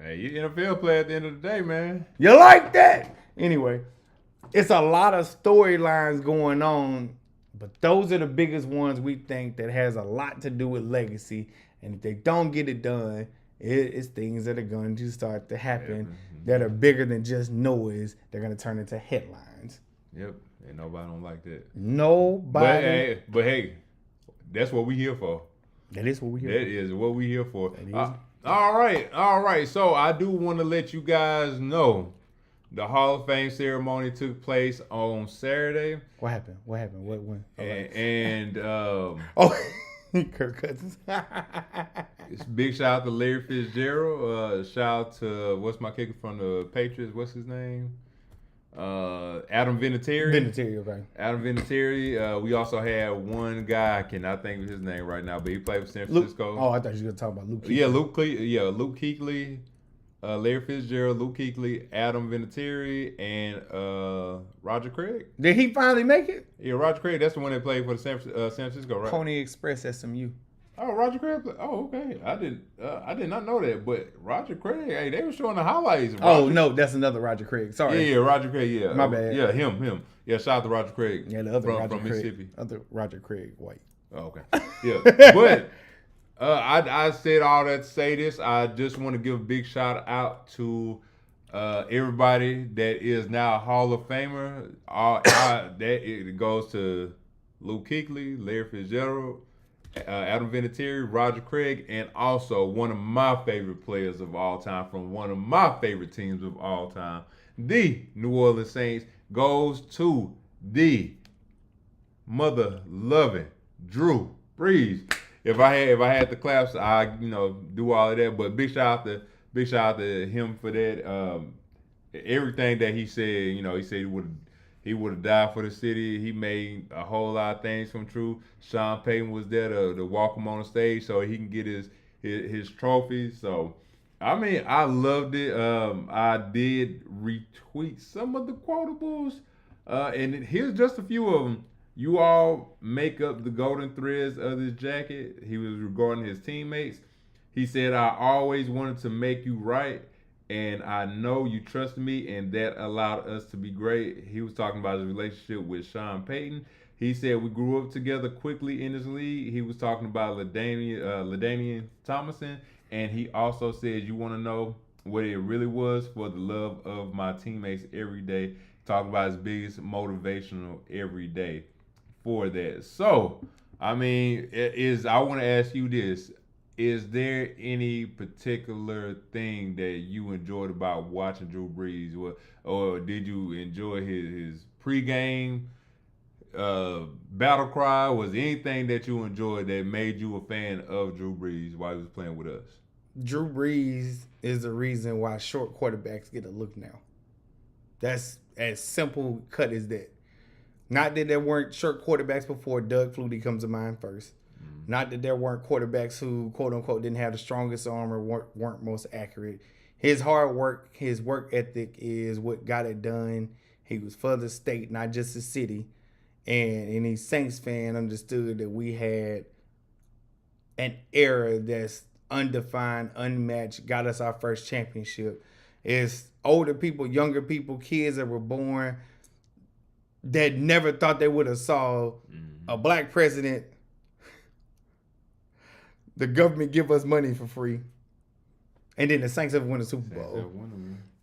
Speaker 3: Hey, you NFL player at the end of the day, man.
Speaker 4: You like that? Anyway, it's a lot of storylines going on, but those are the biggest ones we think that has a lot to do with legacy. And if they don't get it done, it's things that are going to start to happen that are bigger than just noise. They're going to turn into headlines.
Speaker 3: Yep. And nobody don't like that.
Speaker 4: Nobody.
Speaker 3: But hey, that's what we here for.
Speaker 4: That is what we here
Speaker 3: That is what we here for.
Speaker 4: That is.
Speaker 3: All right. So I do want to let you guys know the Hall of Fame ceremony took place on Saturday.
Speaker 4: What happened? What when?
Speaker 3: And
Speaker 4: Kirk Cousins.
Speaker 3: it's big shout out to Larry Fitzgerald. Shout out to what's my kicker from the Patriots? What's his name? Adam Vinatieri.
Speaker 4: Okay.
Speaker 3: Adam Vinatieri. We also had one guy, I cannot think of his name right now, but he played for San Francisco.
Speaker 4: I thought you were going to talk about Luke Kuechly.
Speaker 3: Yeah, Luke Kuechly. Larry Fitzgerald, Luke Kuechly, Adam Vinatieri, and Roger Craig.
Speaker 4: Did he finally make it?
Speaker 3: Yeah, Roger Craig. That's the one that played for the San Francisco, right?
Speaker 4: Pony Express SMU.
Speaker 3: Oh, Roger Craig. Oh, okay. I did not know that. But Roger Craig, hey, they were showing the highlights.
Speaker 4: Oh no, that's another Roger Craig. Sorry.
Speaker 3: Yeah, Roger Craig. Yeah,
Speaker 4: My bad.
Speaker 3: Yeah, him. Yeah, shout out to Roger Craig.
Speaker 4: Yeah, the other
Speaker 3: from,
Speaker 4: Roger
Speaker 3: from
Speaker 4: Craig.
Speaker 3: Mississippi.
Speaker 4: Other Roger Craig, white.
Speaker 3: Oh, okay. Yeah, but I said all that to say this. I just want to give a big shout out to everybody that is now a Hall of Famer. It goes to Luke Kuechly, Larry Fitzgerald, Adam Vinatieri, Roger Craig, and also one of my favorite players of all time from one of my favorite teams of all time, the New Orleans Saints, goes to the mother-loving Drew Brees. If I had the claps, I do all of that. But big shout out to him for that. Everything that he said, he said he would have died for the city. He made a whole lot of things come true. Sean Payton was there to walk him on the stage so he can get his trophy. So, I mean, I loved it. I did retweet some of the quotables, and here's just a few of them. You all make up the golden threads of this jacket. He was regarding his teammates. He said, I always wanted to make you right, and I know you trusted me, and that allowed us to be great. He was talking about his relationship with Sean Payton. He said, we grew up together quickly in this league. He was talking about LaDainian Tomlinson, and he also said, you want to know what it really was? For the love of my teammates every day. Talking about his biggest motivational every day for that. So, I mean, I want to ask you this. Is there any particular thing that you enjoyed about watching Drew Brees? Or did you enjoy his pregame battle cry? Was there anything that you enjoyed that made you a fan of Drew Brees while he was playing with us?
Speaker 4: Drew Brees is the reason why short quarterbacks get a look now. That's as simple cut as that. Not that there weren't short quarterbacks before. Doug Flutie comes to mind first. Not that there weren't quarterbacks who, quote unquote, didn't have the strongest arm or weren't most accurate. His hard work, his work ethic is what got it done. He was for the state, not just the city. And any Saints fan understood that we had an era that's undefined, unmatched, got us our first championship. It's older people, younger people, kids that were born that never thought they would have saw a black president, the government give us money for free, and then the Saints ever won the Super Bowl.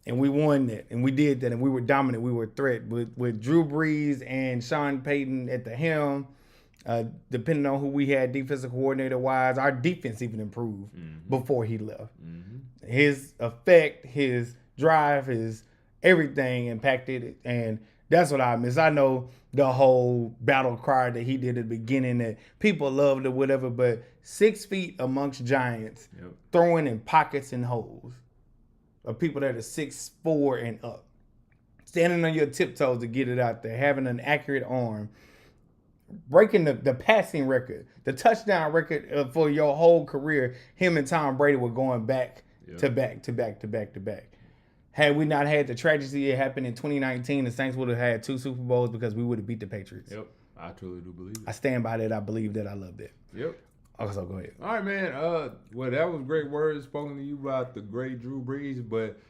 Speaker 4: And we won that, and we did that, and we were dominant. We were a threat. With Drew Brees and Sean Payton at the helm, depending on who we had defensive coordinator-wise, our defense even improved before he left. His effect, his drive, his everything impacted it, and that's what I miss. I know the whole battle cry that he did at the beginning that people loved or whatever, but 6 feet amongst giants, throwing in pockets and holes of people that are 6'4" and up, standing on your tiptoes to get it out there, having an accurate arm, breaking the passing record, the touchdown record for your whole career. Him and Tom Brady were going back to back to back to back to back. Had we not had the tragedy that happened in 2019, the Saints would have had 2 Super Bowls because we would have beat the Patriots.
Speaker 3: Yep, I truly do believe it.
Speaker 4: I stand by that. I believe that. I love that.
Speaker 3: Yep.
Speaker 4: Okay, so go ahead.
Speaker 3: All right, man. Well, that was great words spoken to you about the great Drew Brees, but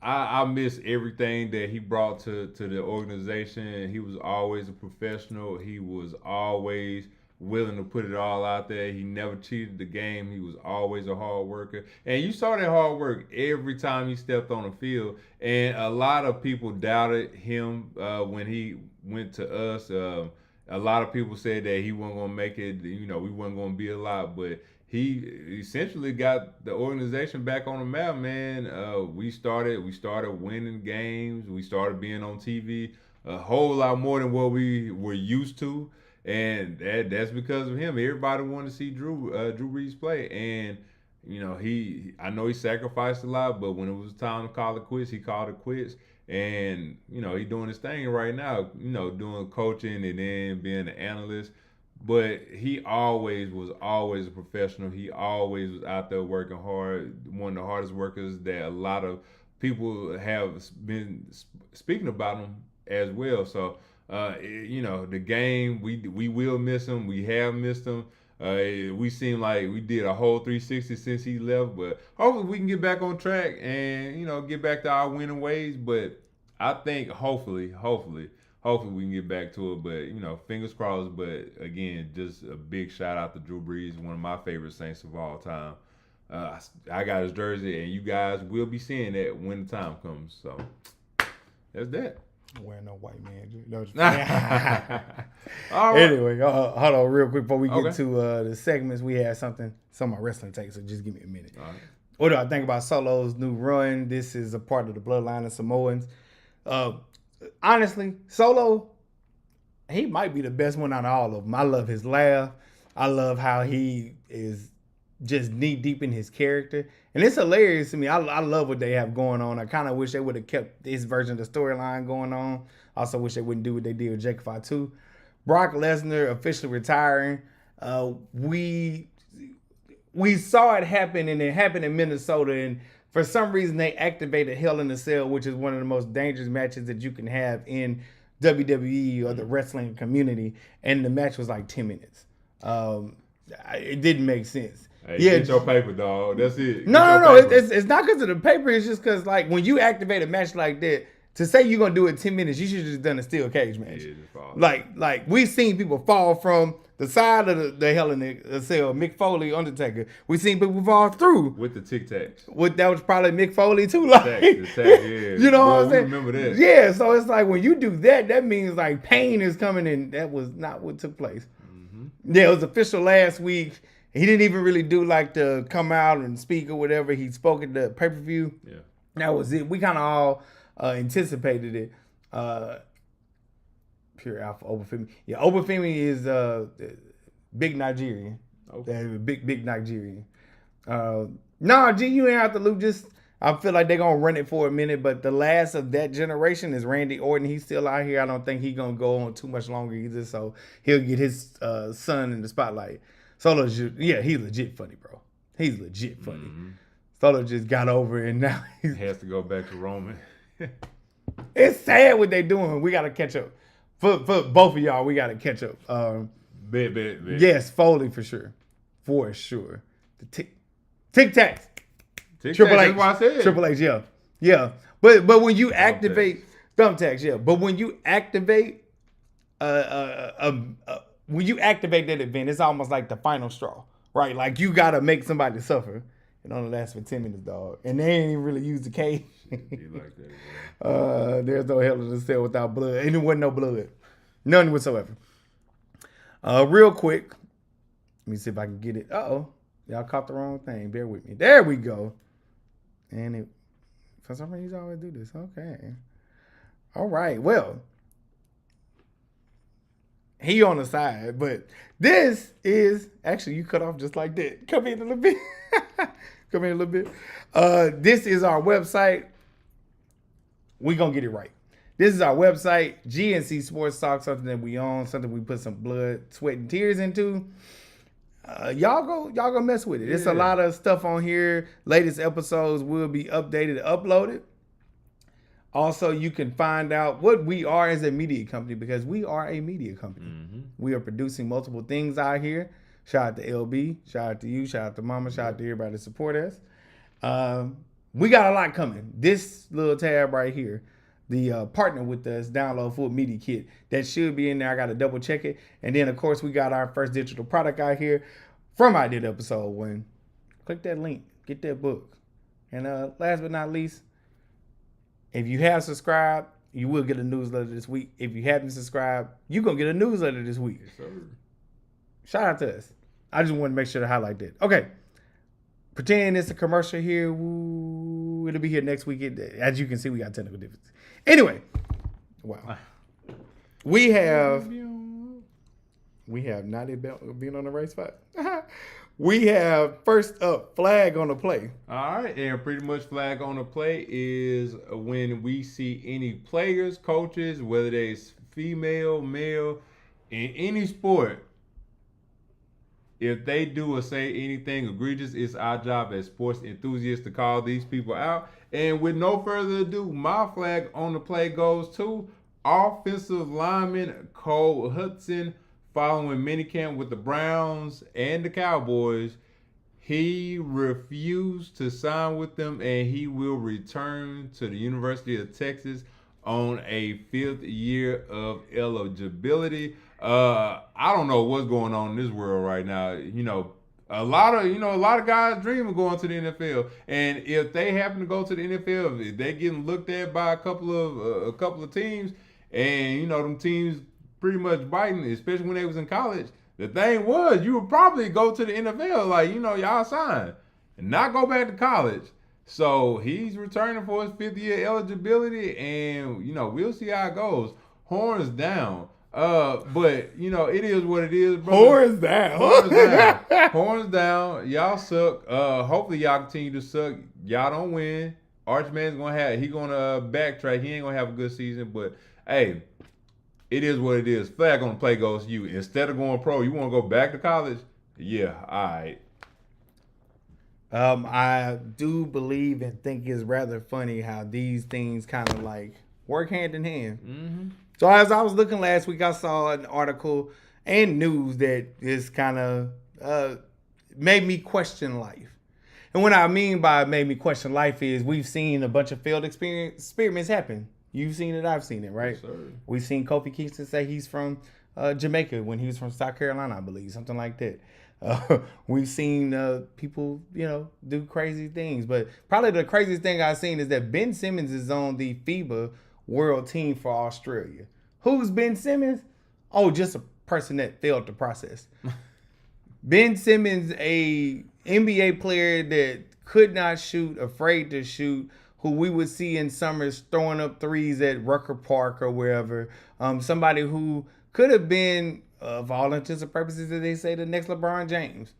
Speaker 3: I miss everything that he brought to the organization. He was always a professional. He was always willing to put it all out there. He never cheated the game. He was always a hard worker. And you saw that hard work every time he stepped on the field. And a lot of people doubted him when he went to us. A lot of people said that he wasn't going to make it, we weren't going to be a lot. But he essentially got the organization back on the map, man. We started winning games. We started being on TV a whole lot more than what we were used to. And that's because of him. Everybody wanted to see Drew Brees play. And, I know he sacrificed a lot, but when it was time to call it quits, he called it quits. And, he's doing his thing right now, doing coaching and then being an analyst. But he always was a professional. He always was out there working hard. One of the hardest workers that a lot of people have been speaking about him as well. So, the game, we will miss him. We have missed him. We seem like we did a whole 360 since he left, but hopefully we can get back on track and get back to our winning ways. But I think hopefully we can get back to it. But fingers crossed. But again, just a big shout out to Drew Brees, one of my favorite Saints of all time. I got his jersey, and you guys will be seeing that when the time comes. So that's that.
Speaker 4: I'm wearing no white man. No,
Speaker 3: All right.
Speaker 4: anyway, hold on real quick before we get
Speaker 3: Okay.
Speaker 4: to the segments. We had some of my wrestling takes, so just give me a minute.
Speaker 3: All right.
Speaker 4: What do I think about Solo's new run? This is a part of the bloodline of Samoans. Honestly, Solo, he might be the best one out of all of them. I love his laugh. I love how he is just knee deep in his character. And it's hilarious to me. I love what they have going on. I kind of wish they would have kept this version of the storyline going on. I also wish they wouldn't do what they did with Jake 5-2. Brock Lesnar officially retiring. We saw it happen, and it happened in Minnesota. And for some reason, they activated Hell in a Cell, which is one of the most dangerous matches that you can have in WWE or the wrestling community. And the match was like 10 minutes. It didn't make sense.
Speaker 3: Hey, get your paper, dog. That's it.
Speaker 4: No. It's not because of the paper. It's just because, like, when you activate a match like that, to say you're gonna do it 10 minutes, you should have just done a steel cage match.
Speaker 3: Yeah,
Speaker 4: Like we've seen people fall from the side of the Hell in a Cell, Mick Foley, Undertaker. We've seen people fall through.
Speaker 3: with the Tic Tacs.
Speaker 4: That was probably Mick Foley too. Like,
Speaker 3: The tag, yeah.
Speaker 4: you know
Speaker 3: Boy,
Speaker 4: what I'm saying?
Speaker 3: Remember that?
Speaker 4: Yeah, so it's like when you do that, that means like pain is coming, and that was not what took place. Yeah, it was official last week. He didn't even really do like to come out and speak or whatever. He spoke at the pay-per-view.
Speaker 3: Yeah.
Speaker 4: That was it. We kind of all anticipated it. Pure Alpha Obafemi. Yeah, Obafemi is big Nigerian.
Speaker 3: Okay.
Speaker 4: Big Nigerian. No, G, you ain't out the loop. Just I feel like they're gonna run it for a minute, but the last of that generation is Randy Orton. He's still out here. I don't think he's gonna go on too much longer either. So he'll get his son in the spotlight. Solo, yeah, he's legit funny, bro. He's legit funny.
Speaker 3: Mm-hmm.
Speaker 4: Solo just got over it, and now
Speaker 3: He has to go back to Roman.
Speaker 4: it's sad what they doing. We gotta catch up. For both of y'all, we gotta catch up.
Speaker 3: Bet.
Speaker 4: Yes, Foley for sure. For sure. The Tic Tacs.
Speaker 3: Tic
Speaker 4: Triple
Speaker 3: Tacs,
Speaker 4: H.
Speaker 3: that's what I said.
Speaker 4: Triple H, yeah. But when you activate thumbtacks, yeah. But when you activate when you activate that event, it's almost like the final straw, right? Like you gotta make somebody suffer. It only lasts for 10 minutes, dog. And they ain't even really use the cage.
Speaker 3: You like that, bro.
Speaker 4: There's no Hell in a Cell without blood. And there wasn't no blood. None whatsoever. Real quick. Let me see if I can get it. Uh-oh. Y'all caught the wrong thing. Bear with me. There we go. And it, for some reason, you always do this. Okay. All right. Well, he on the side, but this is actually you cut off just like that. Come in a little bit. Come in a little bit. This is our website. We gonna get it right. This is our website, GNC Sports Talk, something that we own, something we put some blood, sweat, and tears into. Y'all go mess with it. It's a lot of stuff on here. Latest episodes will be updated and uploaded. Also, you can find out what we are as a media company, because we are a media company. Mm-hmm. We are producing multiple things out here. Shout out to LB. Shout out to you. Shout out to Mama. Shout out to everybody that support us. We got a lot coming. This little tab right here, the partner with us, download full media kit, that should be in there. I got to double check it. And then, of course, we got our first digital product out here from I Did Episode 1. Click that link. Get that book. And last but not least, if you have subscribed, you will get a newsletter this week. If you haven't subscribed, you're going to get a newsletter this week.
Speaker 3: Yes, sir.
Speaker 4: Shout out to us. I just want to make sure to highlight that. Okay. Pretend it's a commercial here. Woo, it'll be here next week. As you can see, we got technical differences. Anyway. Wow. We have not been on the right spot. We have, first up, flag on the play.
Speaker 3: All right, and pretty much flag on the play is when we see any players, coaches, whether they're female, male, in any sport, If they do or say anything egregious, it's our job as sports enthusiasts to call these people out. And with no further ado, my flag on the play goes to offensive lineman Cole Hudson. Following minicamp with the Browns and the Cowboys, he refused to sign with them, and he will return to the University of Texas on a 5th year of eligibility. I don't know what's going on in this world right now. A lot of guys dream of going to the NFL, and if they happen to go to the NFL, if they're getting looked at by a couple of teams, and them teams pretty much biting, especially when they was in college. The thing was, you would probably go to the NFL, y'all sign, and not go back to college. So he's returning for his 5th year eligibility, and we'll see how it goes. Horns down. But it is what it is, bro.
Speaker 4: Horns down.
Speaker 3: Horns down. Horns down. Y'all suck. Hopefully y'all continue to suck. Y'all don't win. Archman's gonna backtrack. He ain't gonna have a good season, but hey, it is what it is. Flag on the play goes to you. Instead of going pro, you want to go back to college? Yeah, all right.
Speaker 4: I do believe and think it's rather funny how these things kind of work hand in hand.
Speaker 3: Mm-hmm.
Speaker 4: So as I was looking last week, I saw an article and news that is kind of made me question life. And what I mean by made me question life is we've seen a bunch of failed experiments happen. You've seen it, I've seen it, right?
Speaker 3: Yes, sir.
Speaker 4: We've seen Kofi Kingston say he's from Jamaica when he was from South Carolina, I believe, something like that. We've seen people, do crazy things. But probably the craziest thing I've seen is that Ben Simmons is on the FIBA World Team for Australia. Who's Ben Simmons? Oh, just a person that failed the process. Ben Simmons, a NBA player that could not shoot, afraid to shoot, who we would see in summers throwing up threes at Rucker Park or wherever. Somebody who could have been, of all intents and purposes, as they say, the next LeBron James.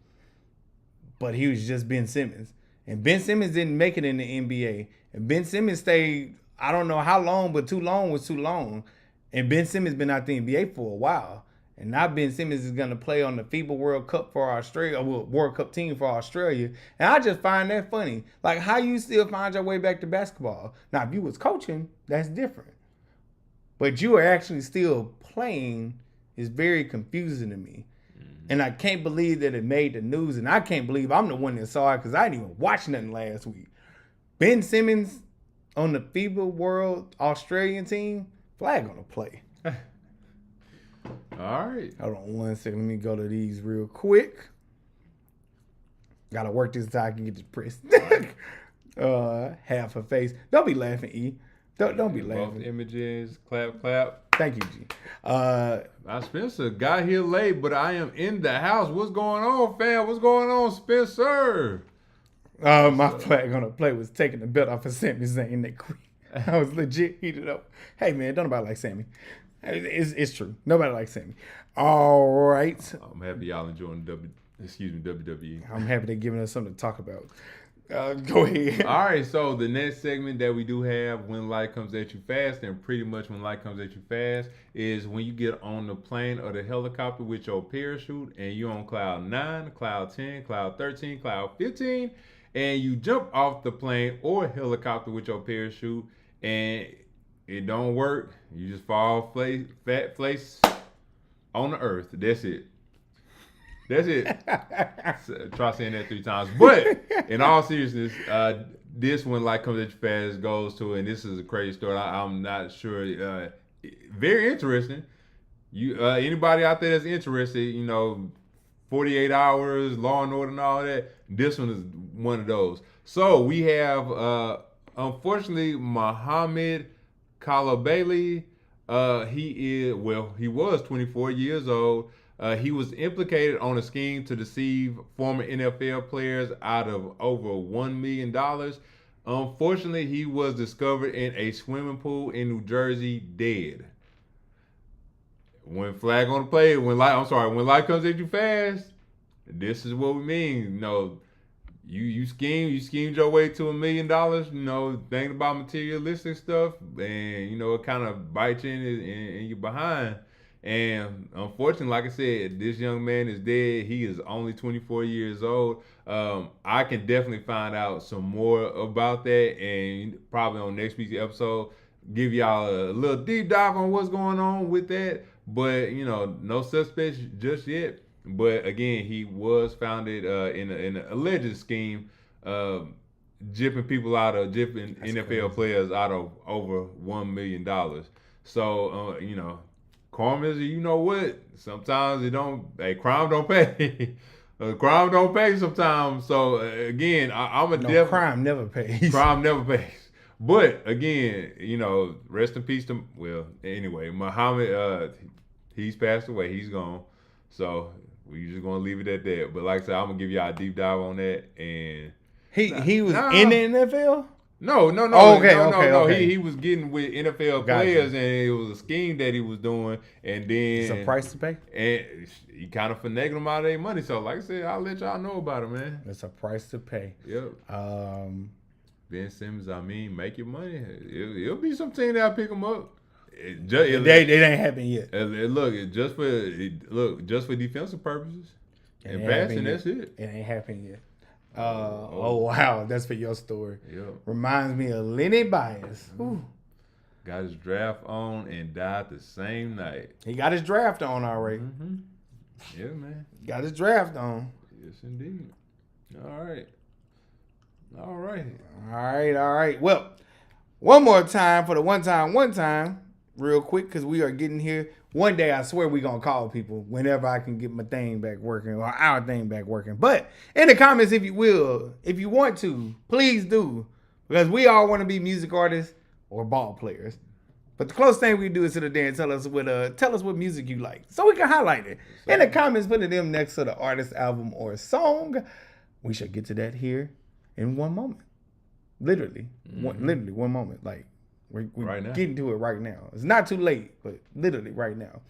Speaker 4: But he was just Ben Simmons. And Ben Simmons didn't make it in the NBA. And Ben Simmons stayed, I don't know how long, but too long was too long. And Ben Simmons been out the NBA for a while. And now Ben Simmons is going to play on the FIBA World Cup for Australia, World Cup team for Australia. And I just find that funny. Like, how you still find your way back to basketball? Now, if you was coaching, that's different. But you are actually still playing is very confusing to me. Mm-hmm. And I can't believe that it made the news. And I can't believe I'm the one that saw it because I didn't even watch nothing last week. Ben Simmons on the FIBA World Australian team, flag on the play.
Speaker 3: All right.
Speaker 4: Hold on 1 second. Let me go to these real quick. Gotta work this until I can get this pressed. Half a face. Don't be laughing, E. Don't be laughing.
Speaker 3: Both images. Clap, clap.
Speaker 4: Thank you, G.
Speaker 3: Spencer got here late, but I am in the house. What's going on, fam? What's going on, Spencer?
Speaker 4: My flag on the play was taking the belt off of Sami Zayn that quick. I was legit heated up. Hey, man, don't nobody like Sammy. It's true. Nobody likes Sammy. All right.
Speaker 3: I'm happy y'all enjoying WWE.
Speaker 4: I'm happy they're giving us something to talk about. Go ahead.
Speaker 3: All right, so the next segment that we do have, when life comes at you fast, and pretty much when life comes at you fast, is when you get on the plane or the helicopter with your parachute and you're on cloud 9, cloud 10, cloud 13, cloud 15, and you jump off the plane or helicopter with your parachute and it don't work. You just fall fat place on the earth. That's it. That's it. Try saying that 3 times. But in all seriousness, this one, like comes at you fast, goes to, and this is a crazy story. I'm not sure. Very interesting. You anybody out there that's interested, 48 Hours, Law and Order, and all that. This one is one of those. So we have, unfortunately, Muhammad Kalabailey. He was 24 years old. He was implicated on a scheme to deceive former NFL players out of over $1 million. Unfortunately, he was discovered in a swimming pool in New Jersey dead. When flag on the play, when life comes at you fast, this is what we mean. You schemed your way to $1 million, thinking about materialistic stuff, and it kind of bites you in your behind. And unfortunately, like I said, this young man is dead. He is only 24 years old. I can definitely find out some more about that, and probably on next week's episode, give y'all a little deep dive on what's going on with that. But no suspects just yet. But again, he was founded in an alleged scheme, jipping NFL players out of over $1 million. So karma is, you know what? Sometimes it don't. Hey, crime don't pay. Crime don't pay sometimes. So again, I'm a
Speaker 4: No, crime never pays.
Speaker 3: Crime never pays. But again, rest in peace to anyway, Muhammad. He's passed away. He's gone. So we just gonna leave it at that. But like I said, I'm gonna give y'all a deep dive on that. And
Speaker 4: he was in the NFL.
Speaker 3: No.
Speaker 4: Oh, okay.
Speaker 3: He was getting with NFL players, and it was a scheme that he was doing, and then
Speaker 4: It's a price to pay.
Speaker 3: And he kind of finagled them out of their money. So, like I said, I'll let y'all know about it, man.
Speaker 4: It's a price to pay.
Speaker 3: Yep. Ben Simmons, make your money. It'll be some team that'll pick him up. It
Speaker 4: ain't happened yet.
Speaker 3: Just for defensive purposes and passing. That's it.
Speaker 4: It ain't happened yet. Oh wow, that's for your story.
Speaker 3: Yep.
Speaker 4: Reminds me of Lenny Bias. Ooh.
Speaker 3: Got his draft on and died the same night.
Speaker 4: He got his draft on already.
Speaker 3: Mm-hmm. Yeah, man.
Speaker 4: Got his draft on.
Speaker 3: Yes, indeed. All right.
Speaker 4: Well, one more time for the one time, real quick, because we are getting here. One day, I swear, we're going to call people whenever I can get my thing back working or our thing back working. But in the comments, if you will, if you want to, please do. Because we all want to be music artists or ball players. But the closest thing we do is sit there and tell us what music you like, so we can highlight it. In the comments, put them next to the artist, album, or song. We shall get to that here in one moment. Literally, one moment. Like, we're
Speaker 3: right now.
Speaker 4: Getting to it right now. It's not too late, but literally right now.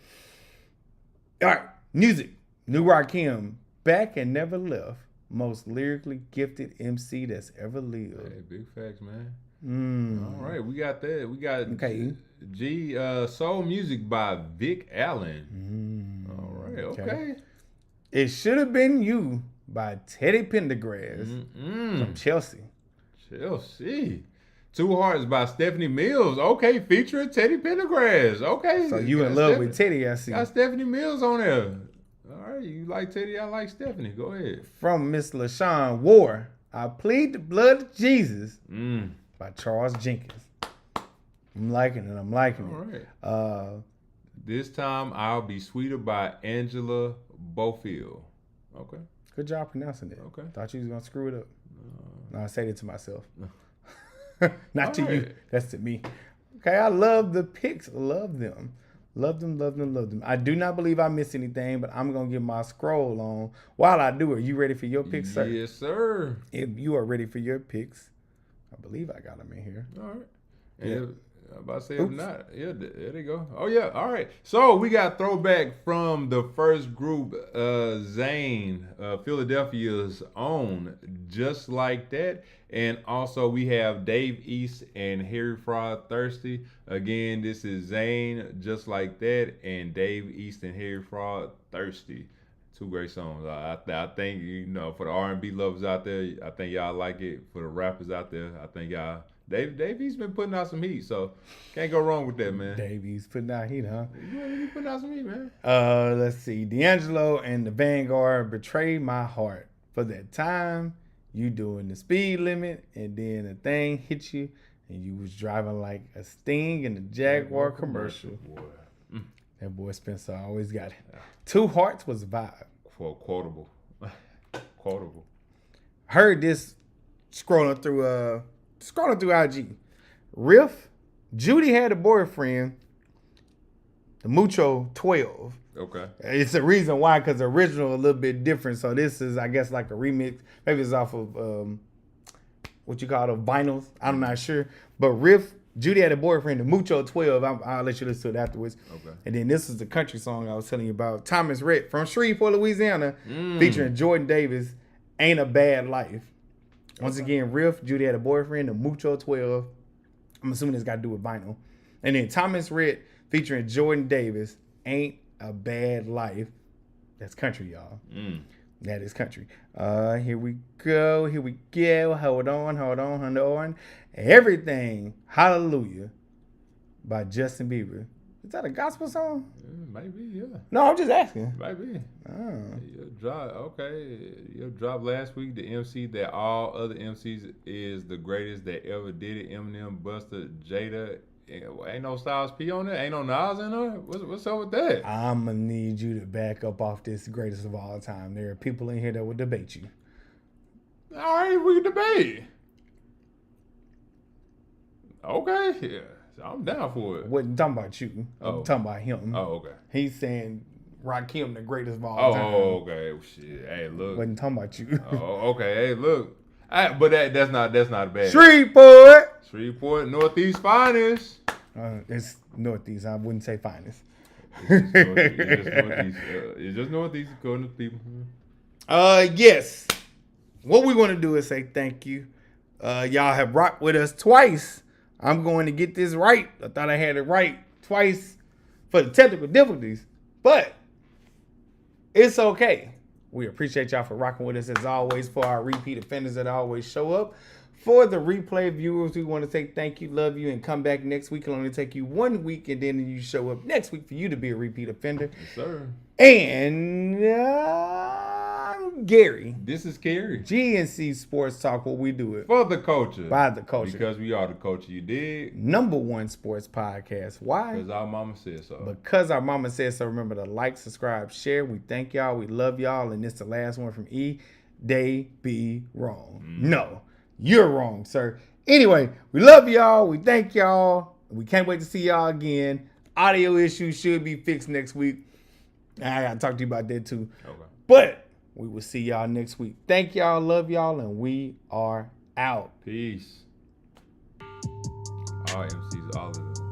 Speaker 4: All right, music. New Rakim, back and never left. Most lyrically gifted MC that's ever lived.
Speaker 3: Hey, big facts, man. All right, we got that. We got Soul Music by Vic Allen. All right, okay.
Speaker 4: It Should Have Been You by Teddy Pendergrass from Chelsea.
Speaker 3: Two Hearts by Stephanie Mills. Okay, featuring Teddy Pendergrass. Okay.
Speaker 4: So you in love with Teddy, I see.
Speaker 3: Got Stephanie Mills on there. All right, you like Teddy, I like Stephanie. Go ahead.
Speaker 4: From Miss LaShawn War, I Plead the Blood of Jesus by Charles Jenkins. I'm liking it.
Speaker 3: All right. This Time I'll Be Sweeter by Angela Bofield. Okay.
Speaker 4: Good job pronouncing it.
Speaker 3: Okay.
Speaker 4: Thought you was going to screw it up. No, I said it to myself. Not to you. That's to me. Okay, I love the picks. Love them. Love them. I do not believe I missed anything, but I'm going to get my scroll on. While I do, are you ready for your picks, sir?
Speaker 3: Yes, sir.
Speaker 4: If you are ready for your picks, I believe I got them in here.
Speaker 3: All right. Yeah. I'm about to say if not. Yeah, there they go. Oh, yeah. All right. So we got throwback from the first group, Zane, Philadelphia's own, Just Like That. And also we have Dave East and Harry Fraud Thirsty. Again, this is Zane, Just Like That, and Dave East and Harry Fraud Thirsty. Two great songs. I think, for the R&B lovers out there, I think y'all like it. For the rappers out there, I think y'all... Dave East been putting out some heat, so can't go wrong with that, man.
Speaker 4: Dave East putting out heat, huh?
Speaker 3: He putting out some heat, man.
Speaker 4: Let's see. D'Angelo and the Vanguard, Betray My Heart. For that time, you doing the speed limit, and then a thing hit you, and you was driving like a Sting in the Jaguar commercial.
Speaker 3: Boy.
Speaker 4: That boy Spencer always got it. Two Hearts was a vibe.
Speaker 3: Quotable.
Speaker 4: Heard this scrolling through IG. Riff, Judy had a boyfriend, the Mucho 12.
Speaker 3: Okay.
Speaker 4: It's a reason why, because the original a little bit different. So this is, I guess, like a remix. Maybe it's off of what you call the vinyls. I'm not sure. But Riff, Judy had a boyfriend, the Mucho 12. I'll let you listen to it afterwards.
Speaker 3: Okay.
Speaker 4: And then this is the country song I was telling you about. Thomas Rhett from Shreveport, Louisiana, featuring Jordan Davis, Ain't a Bad Life. Once again, Riff, Judy had a boyfriend, the Mucho 12. I'm assuming it's got to do with vinyl. And then Thomas Rhett featuring Jordan Davis, Ain't a bad life. That's country, y'all. That is country. Here we go. Hold on. Everything, hallelujah, by Justin Bieber. Is that a gospel song?
Speaker 3: Maybe, yeah.
Speaker 4: No, I'm just asking.
Speaker 3: Maybe.
Speaker 4: Oh.
Speaker 3: You dropped last week the MC that all other MCs is the greatest that ever did it. Eminem, Busta, Jada. Ain't no Styles P on there. Ain't no Nas in there. What's up with that?
Speaker 4: I'm going to need you to back up off this greatest of all time. There are people in here that will debate you.
Speaker 3: All right, we can debate. Okay, yeah. I'm down for it.
Speaker 4: Wasn't talking about you. I'm talking about him.
Speaker 3: Oh, okay.
Speaker 4: He's saying Rakim the greatest of all time.
Speaker 3: Oh, okay. Shit. Hey, look.
Speaker 4: Wasn't talking about you.
Speaker 3: Oh, okay. Hey, look. But that's not a bad. Shreveport, Northeast finest.
Speaker 4: It's Northeast. I wouldn't say finest.
Speaker 3: It's just Northeast according to people.
Speaker 4: Yes. What we want to do is say thank you. Y'all have rocked with us twice. I'm going to get this right. I thought I had it right twice for the technical difficulties, but it's okay. We appreciate y'all for rocking with us as always. For our repeat offenders that always show up. For the replay viewers, we want to say thank you, love you, and come back next week. It'll only take you 1 week, and then you show up next week for you to be a repeat offender.
Speaker 3: Yes, sir.
Speaker 4: And Gary.
Speaker 3: This is Cary.
Speaker 4: GNC Sports Talk, what we do it
Speaker 3: For the culture.
Speaker 4: by the culture.
Speaker 3: Because we are the culture, you dig?
Speaker 4: #1 sports podcast. Why?
Speaker 3: Because our mama said so.
Speaker 4: Because our mama said so. Remember to like, subscribe, share. We thank y'all. We love y'all. And this is the last one from E. They be wrong. No, you're wrong, sir. Anyway, we love y'all. We thank y'all. We can't wait to see y'all again. Audio issues should be fixed next week. I got to talk to you about that too.
Speaker 3: Okay.
Speaker 4: But we will see y'all next week. Thank y'all. Love y'all. And we are out.
Speaker 3: Peace. All MCs, all of them.